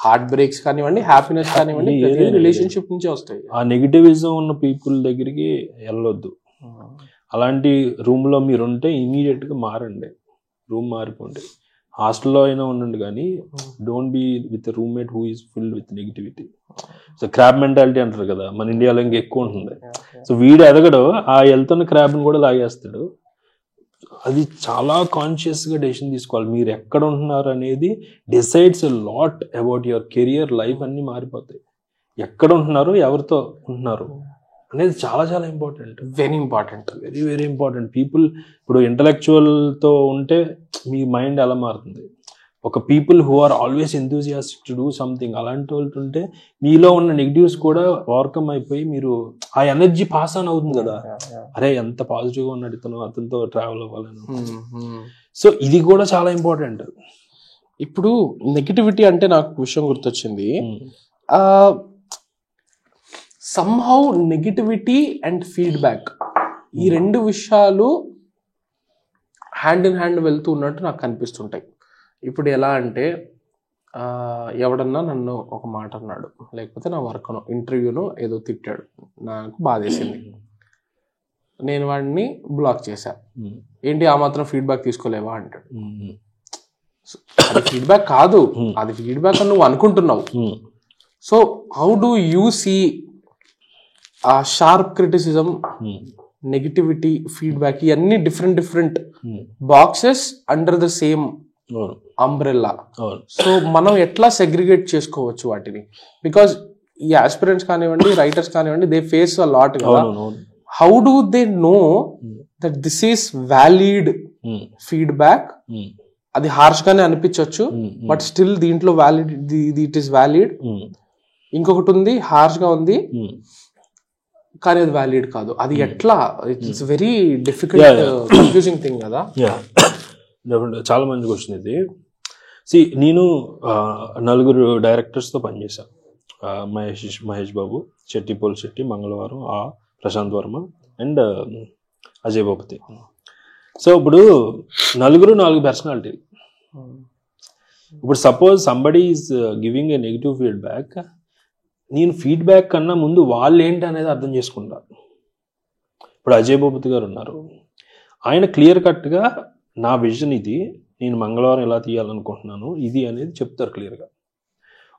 హార్ట్ బ్రేక్స్ కానివ్వండి, హ్యాపీనెస్ కానివ్వండి, రిలేషన్షిప్ నుంచే వస్తాయి. ఆ నెగిటివిజం ఉన్న పీపుల్ దగ్గరికి వెళ్ళొద్దు. అలాంటి రూమ్లో మీరు ఉంటే ఇమీడియట్గా మారండి, రూమ్ మారిపోండి. హాస్టల్లో అయినా ఉండండి కానీ don't be with roommate who is filled with negativity. So crab mentality అంటారు కదా, మన ఇండియాలో ఇంకా ఎక్కువ ఉంటుంది. సో వీడు ఎదగడు, ఆ వెళ్తున్న క్రాబ్ని కూడా లాగేస్తాడు. అది చాలా కాన్షియస్గా డెసిషన్ తీసుకోవాలి. మీరు ఎక్కడ ఉంటున్నారు అనేది decides a lot about your career, life అన్నీ మారిపోతాయి. ఎక్కడ ఉంటున్నారు, ఎవరితో ఉంటున్నారు అనేది చాలా చాలా important. Very important, very very important. People ఇప్పుడు ఇంటలెక్చువల్తో ఉంటే మీ మైండ్ ఎలా మారుతుంది. ఒక people who are always enthusiastic to do something, అలాంటి వాళ్ళు ఉంటే మీలో ఉన్న నెగిటివ్స్ కూడా ఓవర్కమ్ అయిపోయి మీరు ఆ ఎనర్జీ పాస్ ఆన్ అవుతుంది కదా. అరే ఎంత పాజిటివ్గా ఉన్నాడు ఇతను, అతనితో ట్రావెల్ అవ్వాలని. సో ఇది కూడా చాలా ఇంపార్టెంట్. ఇప్పుడు నెగిటివిటీ అంటే నాకు విషయం గుర్తొచ్చింది. సమ్హౌ నెగిటివిటీ అండ్ ఫీడ్బ్యాక్ ఈ రెండు విషయాలు హ్యాండ్ ఇన్ హ్యాండ్ వెళ్తూ ఉన్నట్టు నాకు కనిపిస్తుంటాయి. ఇప్పుడు ఎలా అంటే ఎవడన్నా నన్ను ఒక మాట అన్నాడు, లేకపోతే నా వర్క్ను ఇంటర్వ్యూను ఏదో తిట్టాడు, నాకు బాధేసింది, నేను వాడిని బ్లాక్ చేశా. ఏంటి ఆ మాత్రం ఫీడ్బ్యాక్ తీసుకోలేవా అంటాడు. అది ఫీడ్బ్యాక్ కాదు, అది ఫీడ్బ్యాక్ అని నువ్వు అనుకుంటున్నావు. So how do you see ఆ షార్ప్ క్రిటిసిజం, నెగిటివిటీ, ఫీడ్బ్యాక్ ఇవన్నీ different boxes under the same umbrella. So మనం ఎట్లా సెగ్రిగేట్ చేసుకోవచ్చు వాటిని? బికాస్ ఈ ఆస్పిరెంట్స్ కానివ్వండి, రైటర్స్ కానివ్వండి, దే ఫేస్ అ లాట్ కదా. How do they know that this is valid feedback? అది హార్ష్ గానే అనిపించవచ్చు, బట్ స్టిల్ దీంట్లో వ్యాలిడ్, ఇట్ ఈస్ వ్యాలిడ్. ఇంకొకటి ఉంది హార్ష్ గా ఉంది కానీ అది వ్యాలిడ్ కాదు. అది ఎట్లా? It's very difficult, confusing thing కదా. చాలా మంచి క్వశ్చన్ ఇది. నేను 4 డైరెక్టర్స్తో పనిచేశాను. మహేష్ బాబు, శెట్టి, పోల్ శెట్టి, మంగళవారం, ప్రశాంత్ వర్మ అండ్ అజయ్ భూపతి. సో ఇప్పుడు 4 పర్సనాలిటీ. ఇప్పుడు suppose somebody is giving a negative feedback, నేను ఫీడ్బ్యాక్ కన్నా ముందు వాళ్ళు ఏంటి అనేది అర్థం చేసుకుంటా. ఇప్పుడు అజయ్ భూపతి గారు ఉన్నారు, ఆయన క్లియర్ కట్గా నా విజన్ ఇది, నేను మంగళవారం ఎలా తీయాలనుకుంటున్నాను ఇది అనేది చెప్తారు క్లియర్గా.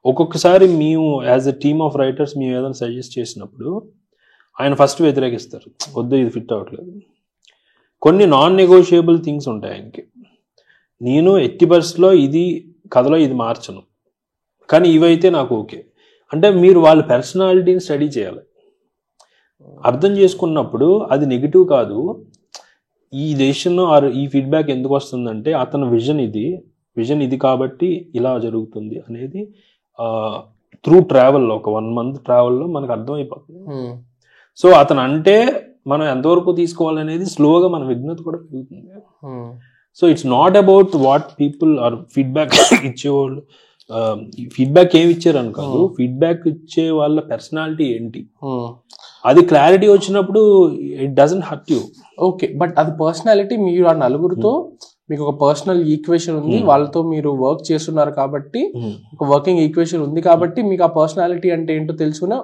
ఒక్కొక్కసారి మేము as a team of writers మేము ఏదైనా సజెస్ట్ చేసినప్పుడు ఆయన ఫస్ట్ వ్యతిరేకిస్తారు, వద్దు ఇది ఫిట్ అవ్వట్లేదు. కొన్ని నాన్ నెగోషియబుల్ థింగ్స్ ఉంటాయి ఆయనకి. నేను ఎట్టి పరిస్థితిలో ఇది కథలో ఇది మార్చను, కానీ ఇవైతే నాకు ఓకే అంటే మీరు వాళ్ళ పర్సనాలిటీని స్టడీ చేయాలి. అర్థం చేసుకున్నప్పుడు అది నెగిటివ్ కాదు, ఈ డెసిషన్ ఆర్ ఈ ఫీడ్బ్యాక్ ఎందుకు వస్తుందంటే అతని విజన్ ఇది కాబట్టి ఇలా జరుగుతుంది అనేది త్రూ ట్రావెల్లో, ఒక 1 month ట్రావెల్లో మనకు అర్థమైపోతుంది. సో అతను అంటే మనం ఎంతవరకు తీసుకోవాలనేది స్లోగా మన విజ్ఞత కూడా పెరుగుతుంది. So it's not about what people are feedback ఇచ్చేవాళ్ళు ఫీడ్బ్యాక్ ఏమి ఇచ్చారు అని కాదు, ఫీడ్బ్యాక్ ఇచ్చే వాళ్ళ పర్సనాలిటీ ఏంటి అది క్లారిటీ వచ్చినప్పుడు it doesn't hurt you. Okay, but అది పర్సనాలిటీ. మీరు ఆ 4 మీకు ఒక పర్సనల్ ఈక్వేషన్ ఉంది, వాళ్ళతో మీరు వర్క్ చేస్తున్నారు కాబట్టి ఒక వర్కింగ్ ఈక్వేషన్ ఉంది కాబట్టి మీకు ఆ పర్సనాలిటీ అంటే ఏంటో తెలుసుకునే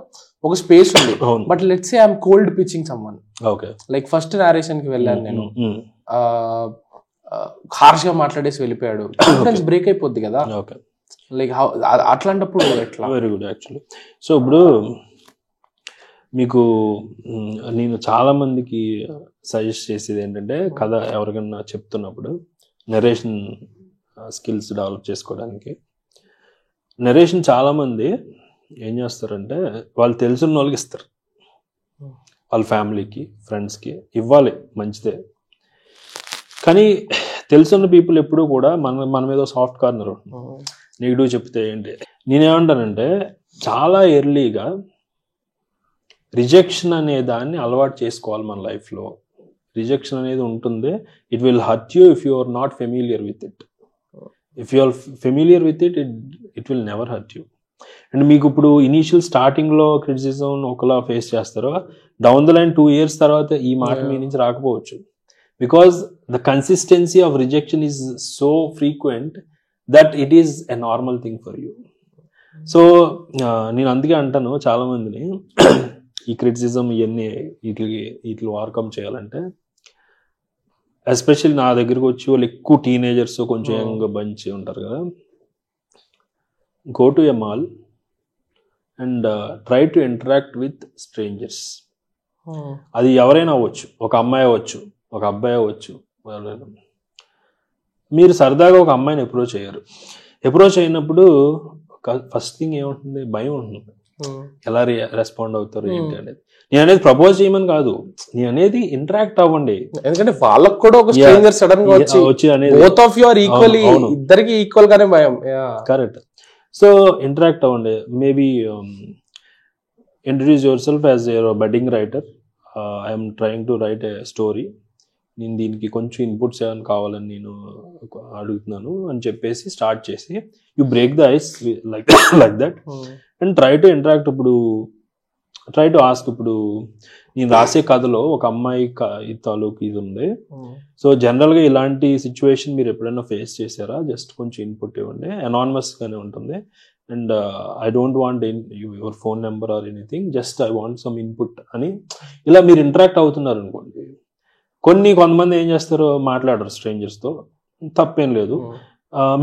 ఒక స్పేస్ ఉంది. But let's say I'm cold pitching someone, like first narration కి వెళ్ళాను నేను, హార్ష్ గా మాట్లాడేసి వెళ్ళిపోయాడు, కాన్ఫిడెన్స్ బ్రేక్ అయిపోద్ది కదా. లైక్ అట్లాంటప్పుడు ఎట్లా? Very good actually. సో ఇప్పుడు మీకు నేను చాలా మందికి సజెస్ట్ చేసేది ఏంటంటే, కథ ఎవరికైనా చెప్తున్నప్పుడు నెరేషన్ స్కిల్స్ డెవలప్ చేసుకోవడానికి, నెరేషన్ చాలామంది ఏం చేస్తారంటే వాళ్ళు తెలుసున్న వాళ్ళకి ఇస్తారు, వాళ్ళ ఫ్యామిలీకి, ఫ్రెండ్స్కి ఇవ్వాలి, మంచిదే. కానీ తెలుసున్న పీపుల్ ఎప్పుడూ కూడా మన మీద సాఫ్ట్ కార్నర్ నెగిటివ్ చెప్తే ఏంటి, నేనేమంటానంటే చాలా ఎర్లీగా రిజెక్షన్ అనే దాన్ని అలవాటు చేసుకోవాలి మన లైఫ్లో. రిజెక్షన్ అనేది ఉంటుంది, it will hurt you if you are not familiar with it. If you are familiar with it, it will never hurt you. And మీకు ఇప్పుడు ఇనీషియల్ స్టార్టింగ్లో క్రిటిసిజం ఒకలా ఫేస్ చేస్తారో, డౌన్ ద లైన్ 2 years తర్వాత ఈ మాట మీ నుంచి రాకపోవచ్చు. Because the consistency of rejection is so frequent that it is a normal thing for you. So నేను అందుకే అంటాను చాలా మందిని, ఈ క్రిటిసిజం ఇవన్నీ వీటికి ఓవర్కమ్ చేయాలంటే ఎస్పెషల్లీ నా దగ్గరకు వచ్చి వాళ్ళు ఎక్కువ టీనేజర్స్ కొంచెం యంగ్ బంచ్ ఉంటారు కదా, go to a mall and try to interact with strangers. అది ఎవరైనా అవ్వచ్చు, ఒక అమ్మాయి అవ్వచ్చు, ఒక అబ్బాయి అవ్వచ్చు. మీరు సరదాగా ఒక అమ్మాయిని అప్రోచ్ అయ్యారు. అప్రోచ్ అయినప్పుడు ఫస్ట్ థింగ్ ఏముంటుంది, భయం ఉంటుంది. ఎలా రెస్పాండ్ అవుతారు ఏంటి అనేది. నేను అనేది ప్రపోజ్ చేయమని కాదు, నేను అనేది ఇంటరాక్ట్ అవ్వండి. ఎందుకంటే వాళ్ళకు కూడా ఒక స్ట్రేంజర్ సడన్ గా వచ్చి అనేది both of you are equally, ఇద్దరికి ఈక్వల్ గానే భయం. కరెక్ట్. సో ఇంటరాక్ట్ అవ్వండి. Maybe introduce yourself as your budding writer. I'm trying to write a story. నేను దీనికి కొంచెం ఇన్పుట్స్ ఏమైనా కావాలని నేను అడుగుతున్నాను అని చెప్పేసి స్టార్ట్ చేసి you break the ice like that and try to interact. ఇప్పుడు ట్రై టు ఆస్క్. ఇప్పుడు నేను రాసే కథలో ఒక అమ్మాయి తాలూకు ఇది ఉంది. సో జనరల్గా ఇలాంటి సిచ్యువేషన్ మీరు ఎప్పుడైనా ఫేస్ చేశారా? జస్ట్ కొంచెం ఇన్పుట్ ఇవ్వండి. అనానిమస్గానే ఉంటుంది. And I don't want your phone number or anything, just I want some input అని ఇలా మీరు ఇంటరాక్ట్ అవుతున్నారు అనుకోండి. కొంతమంది ఏం చేస్తారు, మాట్లాడరు స్ట్రేంజర్స్తో, తప్పేం లేదు.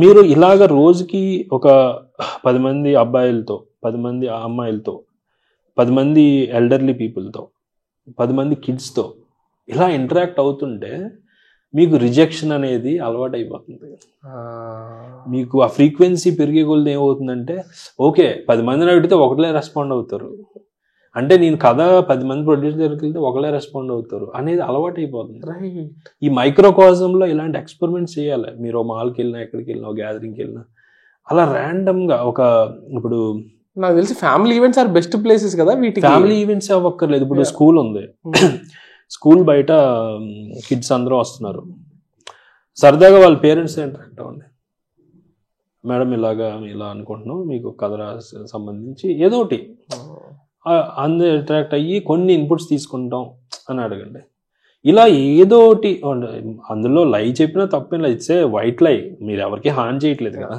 మీరు ఇలాగ రోజుకి ఒక 10 మంది అబ్బాయిలతో, 10 మంది అమ్మాయిలతో, 10 మంది ఎల్డర్లీ పీపుల్తో, 10 మంది కిడ్స్తో ఇలా ఇంటరాక్ట్ అవుతుంటే మీకు రిజెక్షన్ అనేది అలవాటు అయిపోతుంది. మీకు ఆ ఫ్రీక్వెన్సీ పెరిగే కొలది ఏమవుతుందంటే, ఓకే 10 మందిని అడిగితే ఒకటే రెస్పాండ్ అవుతారు, అంటే నేను కథ 10 మంది ప్రొడ్యూసర్ దగ్గరికి వెళ్తే ఒకళ్ళే రెస్పాండ్ అవుతారు అనేది అలవాటు అయిపోతుంది. ఈ మైక్రోకాజంలో ఇలాంటి ఎక్స్పెరిమెంట్స్ చేయాలి. మీరు మాల్కి వెళ్ళినా, ఎక్కడికి వెళ్ళినా, గ్యాదరింగ్కి వెళ్ళినా, అలా ర్యాండమ్గా ఒక, ఇప్పుడు నాకు తెలిసి family events or best places కదా వీటికి. ఫ్యామిలీ ఈవెంట్స్ అవ్వక్కర్లేదు. ఇప్పుడు స్కూల్ ఉంది, స్కూల్ బయట కిడ్స్ అందరూ వస్తున్నారు, సరదాగా వాళ్ళ పేరెంట్స్ ఇంటరాక్ట్ అవ్వండి. మేడం ఇలా అనుకుంటున్నాం, మీకు కథ సంబంధించి ఏదో ఒకటి అందరూ ఇంటరాక్ట్ అయ్యి కొన్ని ఇన్పుట్స్ తీసుకుంటాం అని అడగండి. ఇలా ఏదో ఒకటి, అందులో లై చెప్పినా తప్పేం లేదు, ఇట్స్ ఏ వైట్ లై, మీరు ఎవరికి హాని చేయట్లేదు కదా.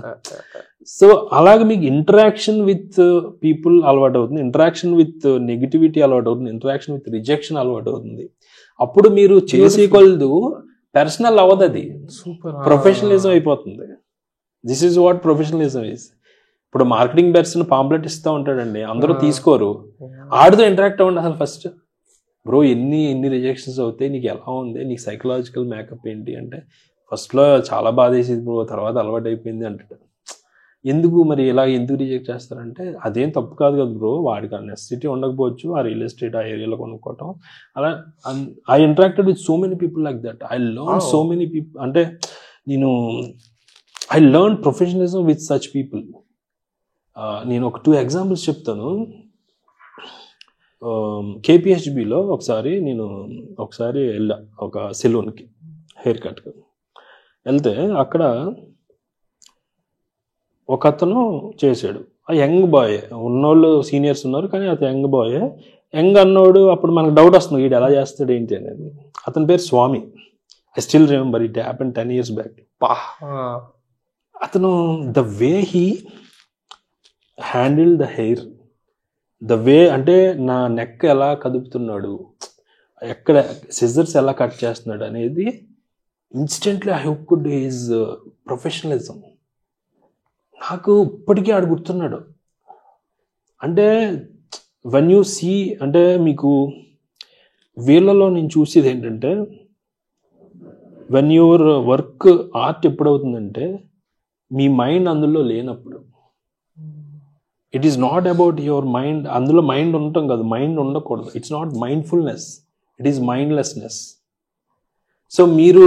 సో అలాగే మీకు ఇంటరాక్షన్ విత్ పీపుల్ అలవాటు అవుతుంది, ఇంటరాక్షన్ విత్ నెగిటివిటీ అలవాటు అవుతుంది, ఇంటరాక్షన్ విత్ రిజెక్షన్ అలవాటు అవుతుంది. అప్పుడు మీరు చేసే కొలదు పర్సనల్ అవ్వదు, అది ప్రొఫెషనలిజం అయిపోతుంది. This is what professionalism is. ఇప్పుడు మార్కెటింగ్ పర్సన్ పాంప్లెట్ ఇస్తూ ఉంటాడండి, అందరూ తీసుకోరు, ఆడితో ఇంటరాక్ట్ అవ్వండి. అసలు ఫస్ట్ బ్రో ఎన్ని రిజెక్షన్స్ అవుతాయి, నీకు ఎలా ఉంది, నీకు సైకలాజికల్ మేకప్ ఏంటి అంటే, ఫస్ట్లో చాలా బాధ వేసేది బ్రో, తర్వాత అలవాటు అయిపోయింది అంటాడు. ఎందుకు మరి ఇలా ఎందుకు రిజెక్ట్ చేస్తారంటే, అదేం తప్పు కాదు కదా బ్రో, వాడికి ఆ నెసెసిటీ ఉండకపోవచ్చు, ఆ రియల్ ఎస్టేట్ ఆ ఏరియాలో కొనుక్కోవటం. అలా I interacted with so many people like that. I learn so many people, అంటే నేను I learn professionalism with such people. నేను ఒక 2 ఎగ్జాంపుల్స్ చెప్తాను. కేపిహెచ్బిలో ఒకసారి వెళ్ళా ఒక సెలూన్కి, హెయిర్ కట్కి వెళ్తే అక్కడ ఒక అతను చేశాడు. ఆ యంగ్ బాయ్, ఉన్నోళ్ళు సీనియర్స్ ఉన్నారు కానీ అతను యంగ్ బాయ్. యంగ్ అన్నోడు అప్పుడు మనకు డౌట్ వస్తుంది, వీడు ఎలా చేస్తాడు ఏంటి అనేది. అతని పేరు Swami. I still remember, it happen 10 years back. అతను the way he handle the hair, the way అంటే నా నెక్ ఎలా కదుపుతున్నాడు, ఎక్కడ సిజర్స్ ఎలా కట్ చేస్తున్నాడు అనేది instantly I hooked his professionalism. నాకు ఇప్పటికీ ఆడు గుర్తున్నాడు. అంటే వెన్ యూ సీ, అంటే మీకు వీళ్ళలో నేను చూసేది ఏంటంటే, వెన్ యువర్ వర్క్ ఆర్ట్ ఎప్పుడవుతుందంటే మీ మైండ్ అందులో లేనప్పుడు. It is not about your mind, అందులో మైండ్ ఉండటం కాదు, మైండ్ ఉండకూడదు. It's not mindfulness, it is mindlessness. So మీరు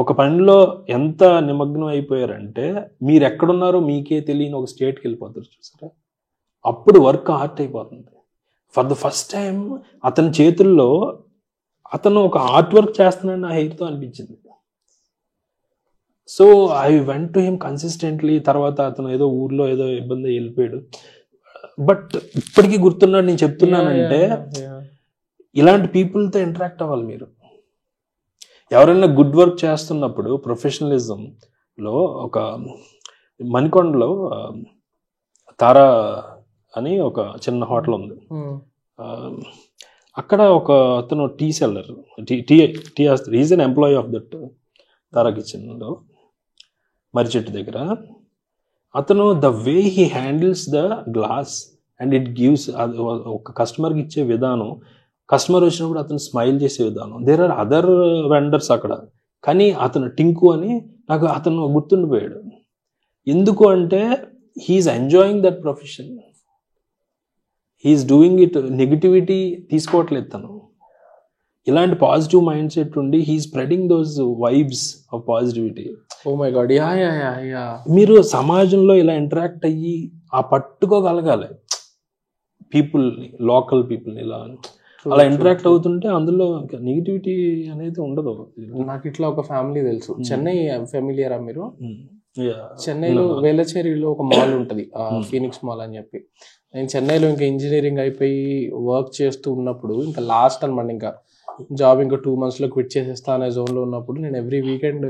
ఒక పనిలో ఎంత నిమగ్నం అయిపోయారంటే మీరు ఎక్కడున్నారో మీకే తెలియని ఒక స్టేట్కి వెళ్ళిపోతారు, చూసారా? అప్పుడు వర్క్ ఆర్ట్ అయిపోతుంది. ఫర్ ద ఫస్ట్ టైం అతని చేతుల్లో అతను ఒక ఆర్ట్ వర్క్ చేస్తున్నాడు నా హెయిర్తో అనిపించింది. So I went to him consistently. తర్వాత అతను ఏదో ఊర్లో ఏదో ఇబ్బంది వెళ్ళిపోయాడు, బట్ ఇప్పటికీ గుర్తున్నాడు. నేను చెప్తున్నానంటే ఇలాంటి పీపుల్తో ఇంటరాక్ట్ అవ్వాలి మీరు. ఎవరైనా గుడ్ వర్క్ చేస్తున్నప్పుడు ప్రొఫెషనలిజంలో, ఒక మణికొండలో తారా అని ఒక చిన్న హోటల్ ఉంది. అక్కడ ఒక అతను tea seller, is an employee of that Tara కిచెన్లో మర్రి చెట్టు దగ్గర. అతను the way he handles the glass and it gives, ఒక కస్టమర్కి ఇచ్చే విధానం, కస్టమర్ వచ్చినప్పుడు అతను స్మైల్ చేసే విధానం. దేర్ ఆర్ అదర్ వెండర్స్ అక్కడ, కానీ అతను టింకు అని నాకు అతను గుర్తుండిపోయాడు. ఎందుకు అంటే he's enjoying that profession, he's doing it. Negativity తీసుకోవట్లేదు తను, ఇలాంటి పాజిటివ్ మైండ్ సెట్ ఉండి he spreading those vibes of positivity. Oh my god, yeah yeah yeah yeah. మీరు సమాజంలో ఇలా ఇంటరాక్ట్ అయ్యి ఆ పట్టుకోగలగాలి పీపుల్ని, లోకల్ పీపుల్ని. ఇలా అలా ఇంటరాక్ట్ అవుతుంటే అందులో నెగిటివిటీ అనేది ఉండదు. నాకు ఇట్లా ఒక ఫ్యామిలీ తెలుసు, చెన్నై ఫెమిలియరా మీరు? చెన్నైలో వేలచేరిలో ఒక మాల్ ఉంటుంది, ఫీనిక్స్ మాల్ అని చెప్పి. నేను చెన్నైలో ఇంకా ఇంజనీరింగ్ అయిపోయి వర్క్ చేస్తూ ఉన్నప్పుడు, ఇంకా లాస్ట్ అనమాట, ఇంకా జాబ్ ఇంకా 2 monthsలో క్విట్ చేసేస్తా అనే జోన్లో ఉన్నప్పుడు, నేను ఎవ్రీ వీకెండ్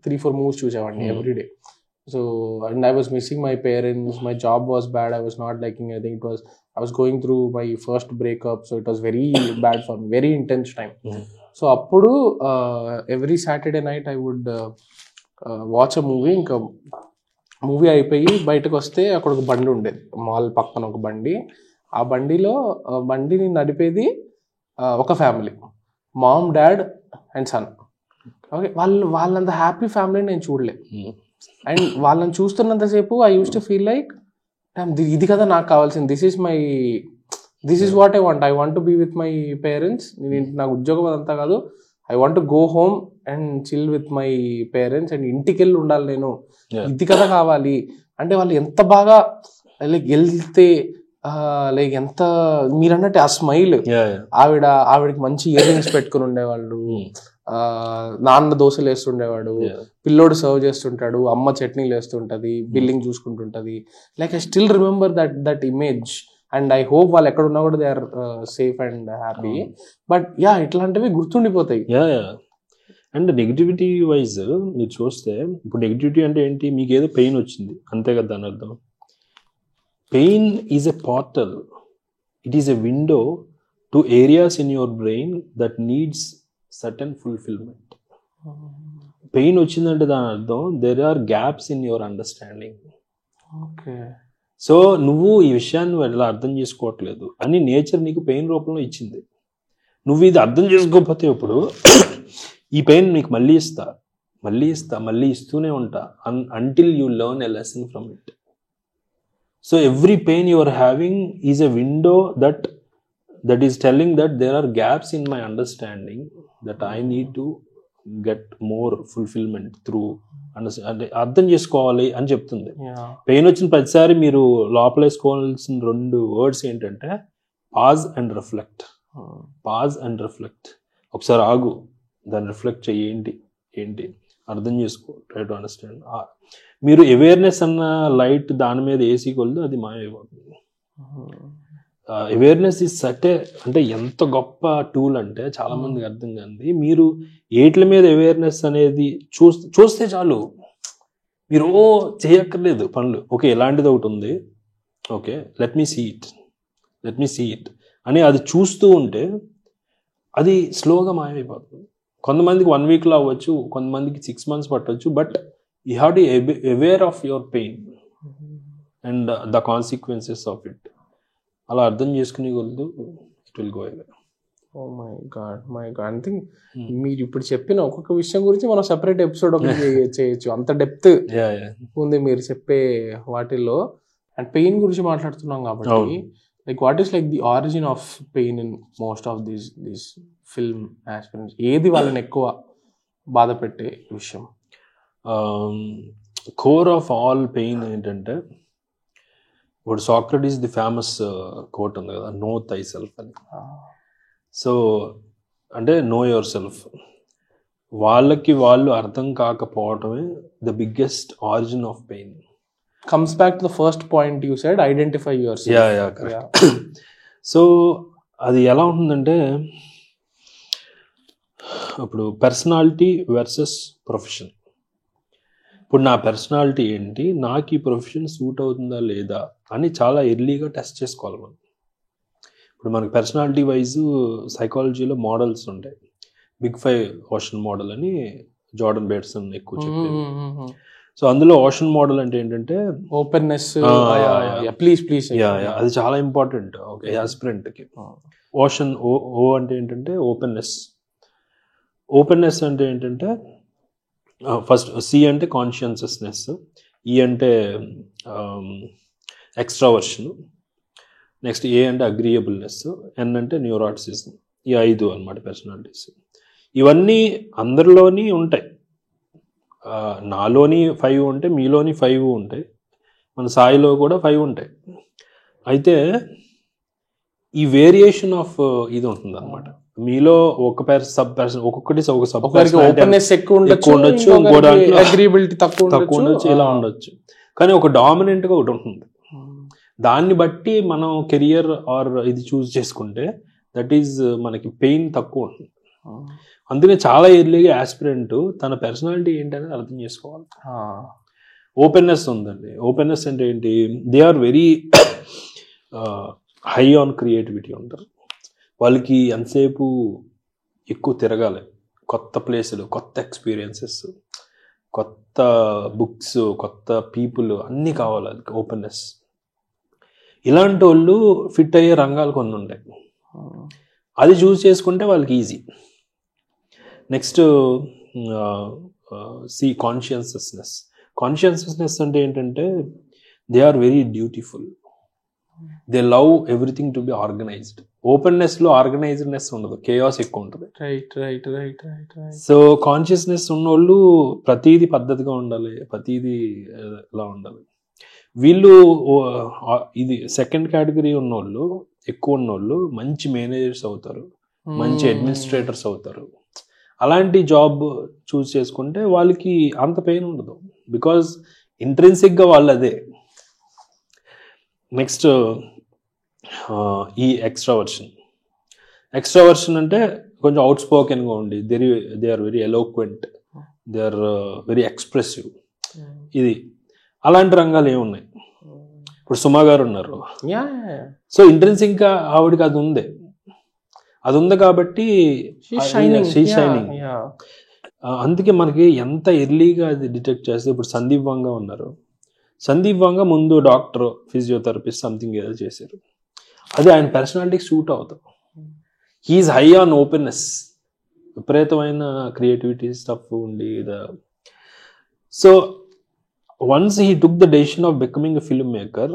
3-4 మూవీస్ చూసేవాడిని everyday. So and I was missing my parents, my job was bad, I was not liking anything, I was going through my first breakup, so it was very bad for me, very intense time. So అప్పుడు every Saturday night I would watch a movie. ఇంకా movie అయిపోయి బయటకు వస్తే అక్కడ ఒక బండి ఉండేది, mall పక్కన ఒక బండి. ఆ బండిని నడిపేది ఒక family, mom, dad and son. Okay, వాళ్ళంత హ్యాపీ ఫ్యామిలీని నేను చూడలే. అండ్ వాళ్ళని చూస్తున్నంతసేపు I used to feel like, ఇది కదా నాకు కావాల్సింది, this is what I want to be with my parents. నాకు ఉద్యోగం అదంతా కాదు, I want to go home and chill with my parents and ఇంటికి వెళ్ళి ఉండాలి నేను, ఇది కదా కావాలి. అంటే వాళ్ళు ఎంత బాగా లైక్ వెళ్తే లైక్ ఎంత మీరు అన్నట్టు ఆ స్మైల్, ఆవిడకి మంచి ఇయర్ రింగ్స్ పెట్టుకుని ఉండేవాళ్ళు, నాన్న దోశలు వేస్తుండేవాడు, పిల్లోడు సర్వ్ చేస్తుంటాడు, అమ్మ చట్నీలు వేస్తుంటది, బిల్లింగ్ చూసుకుంటుంటది. Like I still remember that image and I hope వాళ్ళు ఎక్కడ ఉన్నా కూడా they are safe and happy. But yeah, ఇట్లాంటివి గుర్తుండిపోతాయి. అండ్ నెగిటివిటీ వైజ్ మీరు చూస్తే, ఇప్పుడు నెగిటివిటీ అంటే ఏంటి, మీకు ఏదో పెయిన్ వచ్చింది అంతే కదా దాని అర్థం. Pain is a portal, it is a window to areas in your brain that needs certain fulfilment. Pain వచ్చిందంటే దాని అర్థం there are gaps in your understanding. Okay, so నువ్వు ఈ విషయాన్ని ఎలా అర్థం చేసుకోవట్లేదు అని నేచర్ నీకు పెయిన్ రూపంలో ఇచ్చింది. నువ్వు ఇది అర్థం చేసుకోకపోతే ఇప్పుడు ఈ పెయిన్ నీకు మళ్ళీ ఇస్తూనే ఉంటా until you learn a lesson from it. So every pain you are having is a window that is telling that there are gaps in my understanding that I need to get more fulfillment through అర్థం చేసుకోవాలి అని చెప్తుంది. Pain వచ్చిన ప్రతిసారి మీరు లోపలేసుకోవాల్సిన 2 words ఏంటంటే pause and reflect. ఒకసారి ఆగు, దాన్ని రిఫ్లెక్ట్ చెయ్యి, ఏంటి అర్థం చేసుకో, ట్రై టు అండర్స్టాండ్. మీరు అవేర్నెస్ అన్న లైట్ దాని మీద ఏసీ కొలదు, అది మాయమైపోతుంది. అవేర్నెస్ ఈజ్ అంటే ఎంత గొప్ప టూల్ అంటే చాలా మందికి అర్థం కాదు. మీరు ఏట్ల మీద అవేర్నెస్ అనేది చూస్తే చాలు, మీరు చేయక్కర్లేదు పనులు. ఓకే, ఇలాంటిది ఒకటి ఉంది, okay let me see it అని అది చూస్తూ ఉంటే అది స్లోగా మాయమైపోతుంది. కొంతమందికి 1 weekలో అవ్వచ్చు, కొంతమందికి 6 months పట్టవచ్చు. But you have to aware of your pain and the consequences of it. అలా అర్థం చేసుకునే కొద్ది it will go away. Oh my god I think మీరు ఇప్పుడు చెప్పిన ఒక్కొక్క విషయం గురించి మనం సెపరేట్ ఎపిసోడ్ ఒకటి చేయొచ్చు, అంత డెప్త్ ఉంది మీరు చెప్పే వాటిల్లో. అండ్ పెయిన్ గురించి మాట్లాడుతున్నాం కాబట్టి, like what is like the origin of pain in most of these film aspirants? ఏది వాళ్ళని ఎక్కువ బాధ పెట్టే విషయం? కోర్ ఆఫ్ ఆల్ పెయిన్ ఏంటంటే, ఇప్పుడు సాక్రటీస్ ది ఫేమస్ కోట్ ఉంది కదా, నో థై సెల్ఫ్ అని. సో అంటే నో యువర్ సెల్ఫ్. వాళ్ళు అర్థం కాకపోవటమే the biggest origin of pain. Comes back to the first point you said, identify yourself. Yeah, correct. So అది ఎలా ఉంటుందంటే, ఇప్పుడు పర్సనాలిటీ వర్సెస్ ప్రొఫెషన్. ఇప్పుడు నా పర్సనాలిటీ ఏంటి, నాకు ఈ ప్రొఫెషన్ సూట్ అవుతుందా లేదా అని చాలా ఎర్లీగా టెస్ట్ చేసుకోవాలి మనం. ఇప్పుడు మనకి పర్సనాలిటీ వైజ్ సైకాలజీలో మోడల్స్ ఉంటాయి. బిగ్ 5 ఓషన్ మోడల్ అని జార్డన్ బేట్సన్ ఎక్కువ చెప్పేది. సో అందులో ఓషన్ మోడల్ అంటే ఏంటంటే ఓపెన్నెస్. ప్లీజ్ అది చాలా ఇంపార్టెంట్ ఒక యాస్పిరెంట్కి. ఓషన్ ఓ అంటే ఏంటంటే ఓపెన్నెస్ అంటే ఏంటంటే ఫస్ట్ సి అంటే కాన్షియస్నెస్, ఈ అంటే ఎక్స్ట్రావర్షన్, నెక్స్ట్ ఏ అంటే అగ్రియబుల్నెస్, ఎన్ అంటే న్యూరాటిసిజం. ఈ 5 అన్నమాట పర్సనాలిటీస్. ఇవన్నీ అందరిలోని ఉంటాయి. నాలోని 5 ఉంటే మీలోని 5 ఉంటాయి, మన సాయిలో కూడా 5 ఉంటాయి. అయితే ఈ వేరియేషన్ ఆఫ్ ఇది ఉంటుంది అనమాట. మీలో ఒక సబ్ పర్సన్ ఒక్కొక్కటి ఒక సబ్ ఓపెన్నెస్ ఎక్కువ ఉండొచ్చు, అగ్రీబిలిటీ తక్కువ ఉండొచ్చు, ఇలా ఉండొచ్చు. కానీ ఒక డామినెంట్ గా ఒకటి ఉంటుంది. దాన్ని బట్టి మనం కెరియర్ ఆర్ ఇది చూస్ చేసుకుంటే దట్ ఈజ్ మనకి పెయిన్ తక్కువ ఉంటుంది. అందుకే చాలా ఎర్లీగా యాస్పిరెంట్ తన పర్సనాలిటీ ఏంటనేది అర్థం చేసుకోవాలి. ఓపెన్నెస్ ఉందండి. ఓపెన్నెస్ అంటే ఏంటి? They are very high on creativity ఉంటారు. వాళ్ళకి ఎంతసేపు ఎక్కువ తిరగాలి, కొత్త ప్లేసులు, కొత్త ఎక్స్పీరియన్సెస్, కొత్త బుక్స్, కొత్త పీపుల్ అన్నీ కావాలి. అది ఓపెన్నెస్. ఇలాంటి వాళ్ళు ఫిట్ అయ్యే రంగాలు కొన్ని ఉంటాయి. అది చూస్ చేసుకుంటే వాళ్ళకి ఈజీ. నెక్స్ట్ సి కాన్షియస్నెస్ అంటే ఏంటంటే they are very dutiful. They love everything to be organised. Openness లో ఆర్గనైజ్డ్నెస్ ఉండదు, కేయాస్ ఎక్కువ ఉంటుంది. సో కాన్షియస్నెస్ ఉన్నోళ్ళు ప్రతిదీ పద్ధతిగా ఉండాలి, ప్రతిదీ ఇలా ఉండాలి. వీళ్ళు ఇది సెకండ్ కేటగిరీ ఉన్నోళ్ళు, ఎక్కువ ఉన్నోళ్ళు మంచి మేనేజర్స్ అవుతారు, మంచి అడ్మినిస్ట్రేటర్స్ అవుతారు. అలాంటి జాబ్ చూస్ చేసుకుంటే వాళ్ళకి అంత పెయిన్ ఉండదు, బికాజ్ ఇంట్రెన్సిక్గా వాళ్ళు అదే. నెక్స్ట్ ఈ ఎక్స్ట్రావర్షన్ అంటే కొంచెం అవుట్ స్పోకెన్గా ఉండి they are very eloquent, they are very expressive. ఇది అలాంటి రంగాలు ఏమున్నాయి? ఇప్పుడు సుమా గారు ఉన్నారు. సో ఇంట్రెన్సిక్గా ఆవిడకి అది ఉంది కాబట్టి షైనింగ్. అందుకే మనకి ఎంత ఎర్లీగా అది డిటెక్ట్ చేస్తే, ఇప్పుడు సందీప్ వంగ ఉన్నారు. సందీప్ వంగ ముందు డాక్టర్, ఫిజియోథెరపిస్ట్ సంథింగ్ ఏదో చేశారు. అది ఆయన పర్సనాలిటీకి సూట్ అవుతాం. హీఈస్ హై ఆన్ ఓపెన్నెస్, విపరీతమైన క్రియేటివిటీ స్టఫ్ ఉండి. So once he took the decision of becoming a film maker,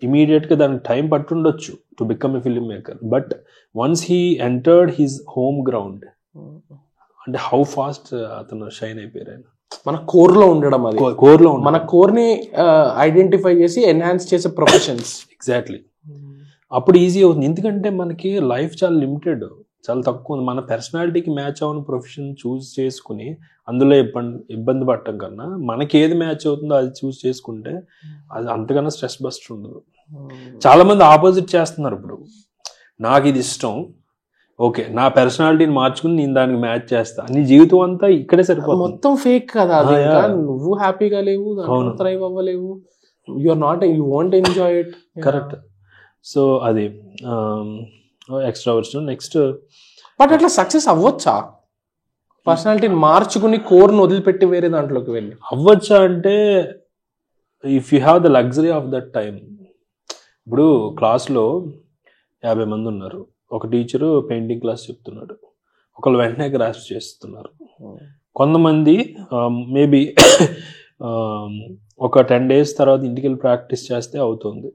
ఇమీడియట్గా దానికి టైం పట్టుండొచ్చు to become a film maker, but once he entered his home ground, అంటే how fast అతను shine అయిపోయారు. ఆయన మన కోర్ లో ఉండడం, అది మన కోర్ ని ఐడెంటిఫై చేసి ఎన్హాన్స్ చేసే ప్రొఫెషన్స్. ఎగ్జాక్ట్లీ. అప్పుడు ఈజీ అవుతుంది. ఎందుకంటే మనకి లైఫ్ చాలా లిమిటెడ్, చాలా తక్కువ ఉంది. మన పర్సనాలిటీకి మ్యాచ్ అవ్వని ప్రొఫెషన్ చూస్ చేసుకుని అందులో ఇబ్బంది పడటం కన్నా మనకి ఏది మ్యాచ్ అవుతుందో అది చూస్ చేసుకుంటే అది అంతకన్నా స్ట్రెస్ బస్టర్ ఉండదు. చాలా మంది ఆపోజిట్ చేస్తున్నారు. ఇప్పుడు నాకు ఇది ఇష్టం, ఓకే, నా పర్సనాలిటీని మార్చుకుని నేను దానికి మ్యాచ్ చేస్తా, నీ జీవితం అంతా ఇక్కడే సరిపోతుంది. మొత్తం ఫేక్ కదా. నువ్వు హ్యాపీగా లేవు, థ్రైవ్ అవ్వలేవు, you are not, you won't enjoy it. Correct. So అది ఎక్స్ట్రావర్షన్. నెక్స్ట్, బట్ అట్లా సక్సెస్ అవ్వచ్చా? పర్సనాలిటీని మార్చుకుని కోర్ను వదిలిపెట్టి వేరే దాంట్లోకి వెళ్ళి అవ్వచ్చా అంటే, if you have the luxury of that time. ఇప్పుడు క్లాస్లో 50 మంది ఉన్నారు, ఒక టీచరు పెయింటింగ్ క్లాస్ చెప్తున్నాడు, ఒకళ్ళు వెంటనే గ్రాస్ప్ చేస్తున్నారు. కొంతమంది మేబీ ఒక 10 days తర్వాత ఇంటికి వెళ్ళి ప్రాక్టీస్ చేస్తే అవుతుంది.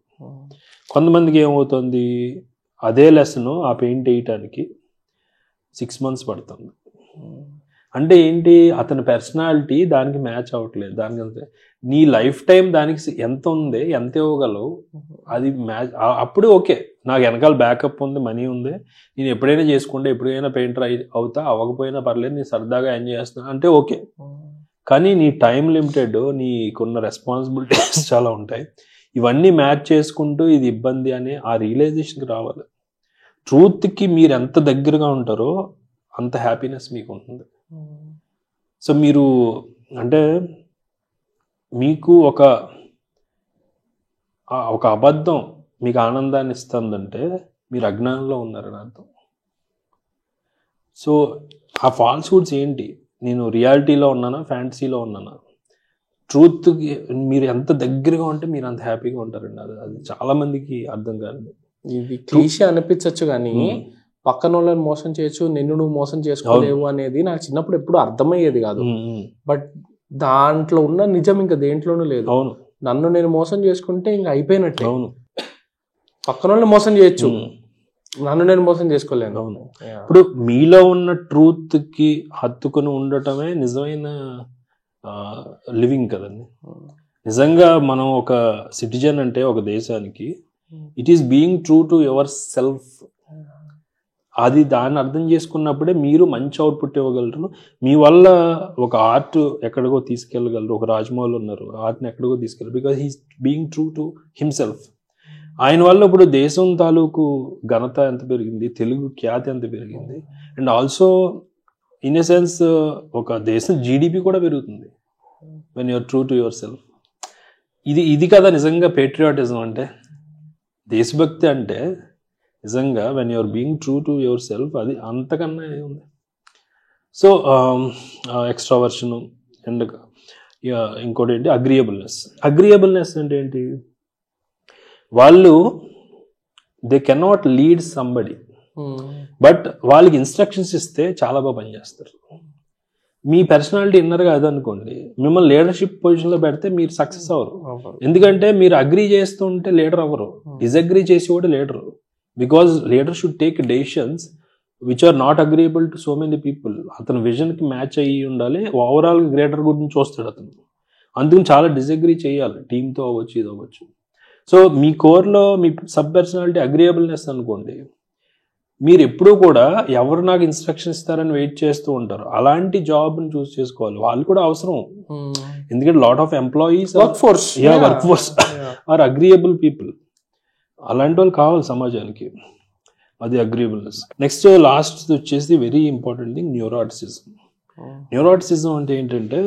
కొంతమందికి ఏమవుతుంది, అదే లెసన్ ఆ పెయింట్ వేయటానికి 6 months పడుతుంది. అంటే ఏంటి, అతని పర్సనాలిటీ దానికి మ్యాచ్ అవ్వట్లేదు. దానికి నీ లైఫ్ టైం దానికి ఎంత ఉంది, ఎంత ఇవ్వగలవు, అది మ్యాచ్. అప్పుడు ఓకే, నాకు వెనకాల బ్యాకప్ ఉంది, మనీ ఉంది, నేను ఎప్పుడైనా చేసుకుంటే ఎప్పుడైనా పెయింటర్ అవుతా, అవ్వకపోయినా పర్లేదు, నేను సరదాగా ఎంజాయ్ చేస్తున్నా అంటే ఓకే. కానీ నీ టైం లిమిటెడ్, నీకున్న రెస్పాన్సిబిలిటీస్ చాలా ఉంటాయి. ఇవన్నీ మ్యాచ్ చేసుకుంటూ ఇది ఇబ్బంది అని ఆ రియలైజేషన్కి రావాలి. ట్రూత్కి మీరు ఎంత దగ్గరగా ఉంటారో అంత హ్యాపీనెస్ మీకు ఉంటుంది. సో మీరు అంటే మీకు ఒక అబద్ధం మీకు ఆనందాన్ని ఇస్తుందంటే మీరు అజ్ఞానంలో ఉన్నారని అర్థం. సో ఆ ఫాల్స్హుడ్స్ ఏంటి, నేను రియాలిటీలో ఉన్నానా ఫ్యాంటసీలో ఉన్నానా? ట్రూత్కి మీరు ఎంత దగ్గరగా ఉంటే మీరు అంత హ్యాపీగా ఉంటారండి. అది చాలా మందికి అర్థం కాదు. ఇది క్లీషే అనిపించచ్చు కానీ పక్కన వాళ్ళని మోసం చేయొచ్చు, నిన్ను నువ్వు మోసం చేసుకోలేవు అనేది నాకు చిన్నప్పుడు ఎప్పుడు అర్థమయ్యేది కాదు. బట్ దాంట్లో ఉన్న నిజం ఇంకా దేంట్లోనూ లేదు. అవును, నన్ను నేను మోసం చేసుకుంటే ఇంకా అయిపోయినట్టే. అవును, పక్కన వాళ్ళని మోసం చేయొచ్చు, నన్ను నేను మోసం చేసుకోలేను. అవును. ఇప్పుడు మీలో ఉన్న ట్రూత్ కి హత్తుకొని ఉండటమే నిజమైన లివింగ్ కదండి. నిజంగా మనం ఒక సిటిజన్ అంటే ఒక దేశానికి it is being true to yourself. అది దాన్ని అర్థం చేసుకున్నప్పుడే మీరు మంచి అవుట్పుట్ ఇవ్వగలరు. మీ వల్ల ఒక ఆర్ట్ ఎక్కడికో తీసుకెళ్ళగలరు. ఒక రాజమౌళి ఉన్నారు, ఆర్ట్ని ఎక్కడికో తీసుకెళ్ళరు because he's being true to himself. ఆయన వల్ల ఇప్పుడు దేశం తాలూకు ఘనత ఎంత పెరిగింది, తెలుగు ఖ్యాతి ఎంత పెరిగింది, and also in a sense ఒక దేశం జీడిపి కూడా పెరుగుతుంది when you're true to yourself. ఇది కదా నిజంగా పేట్రియాటిజం అంటే, దేశభక్తి అంటే నిజంగా when you're being true to yourself. అది అంతకన్నా ఉంది. సో ఎక్స్ట్రావర్షన్ అండ్ ఇంకోటి ఏంటి అగ్రియబుల్నెస్. అగ్రియబుల్నెస్ అంటే ఏంటి, వాళ్ళు they cannot lead somebody but వాళ్ళకి ఇన్స్ట్రక్షన్స్ ఇస్తే చాలా బాగా పనిచేస్తారు. మీ పర్సనాలిటీ ఇన్నర్గా అదనుకోండి, మిమ్మల్ని లీడర్షిప్ పొజిషన్లో పెడితే మీరు సక్సెస్ అవ్వరు. ఎందుకంటే మీరు అగ్రీ చేస్తూ ఉంటే లీడర్ అవ్వరు, డిసగ్రీ చేసి కూడా leader. Because leader should take decisions which are not agreeable to so many people. అతని విజన్కి మ్యాచ్ అయ్యి ఉండాలి, ఓవరాల్ గ్రేటర్ గుడ్ చూస్తాడు అతను. అందుకని చాలా డిసగ్రీ చేయాలి, టీంతో అవ్వచ్చు, ఇది అవ్వచ్చు. సో మీ కోర్లో మీ సబ్ పర్సనాలిటీ అగ్రియబుల్నెస్ అనుకోండి, మీరు ఎప్పుడూ కూడా ఎవరు నాకు ఇన్స్ట్రక్షన్ ఇస్తారని వెయిట్ చేస్తూ ఉంటారు. అలాంటి జాబ్ని చూస్ చేసుకోవాలి. వాళ్ళు కూడా అవసరం, ఎందుకంటే lot of employees workforce are agreeable people. అలాంటి వాళ్ళు కావాలి సమాజానికి, అది అగ్రియబుల్నెస్. నెక్స్ట్ లాస్ట్ వచ్చేసి very important thing neuroticism. Neuroticism అంటే ఏంటంటే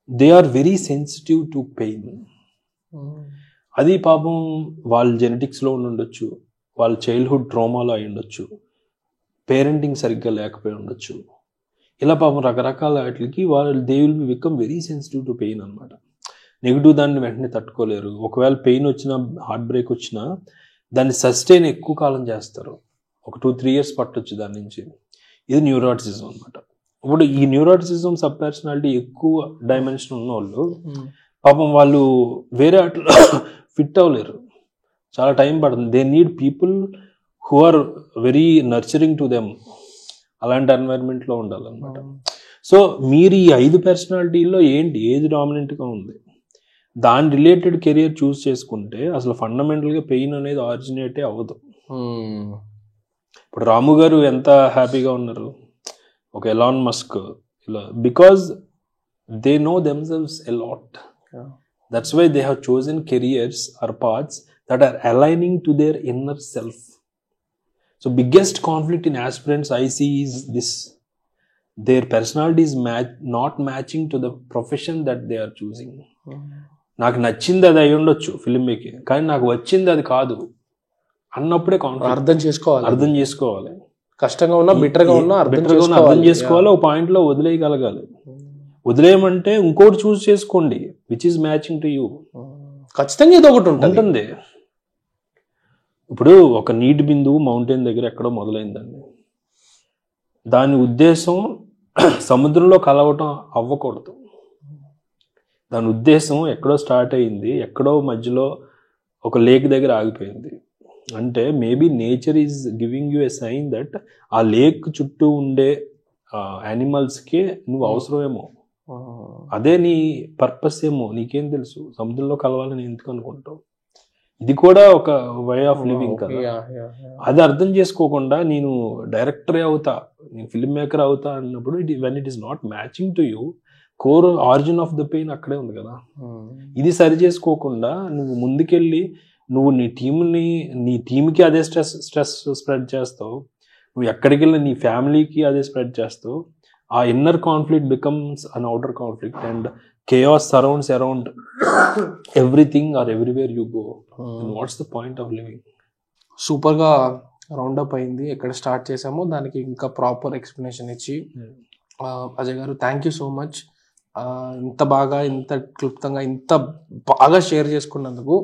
they are very sensitive to pain. అది పాపం వాళ్ళ జెనెటిక్స్లో ఉండొచ్చు, వాళ్ళ చైల్డ్హుడ్ ట్రోమాలో అయి ఉండొచ్చు, పేరెంటింగ్ సరిగ్గా లేకపోయి ఉండొచ్చు. ఇలా పాపం రకరకాల వాటికి వాళ్ళు they will become very sensitive to pain అనమాట. నెగిటివ్ దాన్ని వెంటనే తట్టుకోలేరు. ఒకవేళ పెయిన్ వచ్చినా, హార్ట్ బ్రేక్ వచ్చినా దాన్ని సస్టైన్ ఎక్కువ కాలం చేస్తారు. ఒక 2-3 years పట్టొచ్చు దాని నుంచి. ఇది న్యూరాటిసిజం అనమాట. ఇప్పుడు ఈ న్యూరాటిసిజం సబ్ పర్సనాలిటీ ఎక్కువ డైమెన్షన్ ఉన్న వాళ్ళు పాపం వాళ్ళు వేరే అట్లా ఫిట్ అవ్వలేరు, చాలా టైం పడుతుంది. They need people who are very nurturing to them. అలాంటి ఎన్వైరన్మెంట్లో ఉండాలన్నమాట. సో మీరు ఈ 5 పర్సనాలిటీల్లో ఏంటి, ఏది డామినెంట్గా ఉంది, దాని రిలేటెడ్ కెరియర్ చూస్ చేసుకుంటే అసలు ఫండమెంటల్గా పెయిన్ అనేది ఆరిజినేటే అవ్వదు. ఇప్పుడు రాము గారు ఎంత హ్యాపీగా ఉన్నారు, ఒక ఎలాన్ మస్క్, ఇలా because they know themselves a lot. That's why they have chosen careers or paths that are aligning to their inner self. So biggest conflict in aspirants I see is this: their personality is not matching to the profession that they are choosing. నాకు నచ్చింది అది అయి ఉండొచ్చు film making, కానీ నాకు వచ్చింది అది కాదు అన్నప్పుడే కాన్ఫ్లిక్ట్. అర్థం చేసుకోవాలి. కష్టంగా ఉన్నా, బిటర్గా ఉన్నా అర్థం చేసుకోవాలి. ఒక పాయింట్లో వదిలేయగలగాలి. వదిలేయమంటే ఇంకోటి చూస్ చేసుకోండి which is matching to you. ఖచ్చితంగా ఏదో ఒకటి ఉంటుంది. ఇప్పుడు ఒక నీటి బిందువు మౌంటైన్ దగ్గర ఎక్కడో మొదలైందండి. దాని ఉద్దేశం సముద్రంలో కలవటం అవ్వకూడదు. దాని ఉద్దేశం ఎక్కడో స్టార్ట్ అయ్యింది, ఎక్కడో మధ్యలో ఒక లేక్ దగ్గర ఆగిపోయింది. అంటే maybe nature is giving you a sign that ఆ లేక్ చుట్టూ ఉండే యానిమల్స్కి నువ్వు అవసరమేమో, అదే నీ పర్పస్ ఏమో, నీకేం తెలుసు. సముద్రంలో కలవాలని ఎందుకు అనుకుంటావు? ఇది కూడా ఒక వే ఆఫ్ లివింగ్ కదా. అది అర్థం చేసుకోకుండా నేను డైరెక్టరే అవుతా, నేను ఫిల్మ్ మేకర్ అవుతా అన్నప్పుడు when it is not matching to you, core origin of the pain అక్కడే ఉంది కదా. ఇది సరి చేసుకోకుండా నువ్వు ముందుకెళ్ళి నువ్వు నీ టీంకి అదే స్ట్రెస్ స్ప్రెడ్ చేస్తావు, నువ్వు ఎక్కడికి వెళ్ళి నీ ఫ్యామిలీకి అదే స్ప్రెడ్ చేస్తావు. ఆ inner conflict becomes an outer conflict and chaos surrounds around everything or everywhere you go. And what's the point of living? సూపర్గా రౌండప్ అయింది. ఎక్కడ స్టార్ట్ చేసామో దానికి ఇంకా ప్రాపర్ ఎక్స్ప్లెనేషన్ ఇచ్చి అజయ్ గారు థ్యాంక్ యూ సో మచ్. ఇంత బాగా, ఇంత క్లుప్తంగా, ఇంత బాగా షేర్ చేసుకున్నందుకు.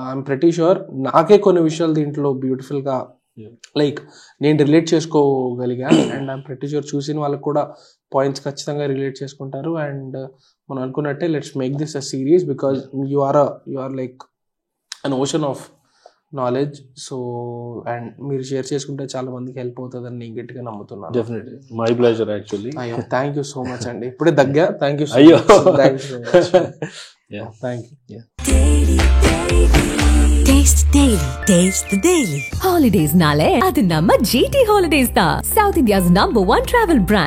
ఐఎమ్ ప్రెటీ షూర్ నాకే కొన్ని విషయాలు దీంట్లో బ్యూటిఫుల్గా లైక్ నేను రిలేట్ చేసుకోగలిగా. అండ్ ఐఎమ్ ప్రెటీ షూర్ చూసిన వాళ్ళకి కూడా పాయింట్స్ ఖచ్చితంగా రిలేట్ చేసుకుంటారు. అండ్ మనం అనుకున్నట్టే let's make this a series because you are like an ocean of knowledge. So and మీరు షేర్ చేసుకుంటే చాలా మందికి హెల్ప్ అవుతుందని నేను గట్టిగా నమ్ముతున్నాను. Definitely my pleasure actually. అయ్యో థ్యాంక్ యూ సో మచ్ అండి. ఇప్పుడే దగ్గర థ్యాంక్ యూ. అయ్యో thank you so much. Thank you. Taste Daily. Taste the Daily. Holidays nale adu namma GT Holidays da, South India's #1 travel brand.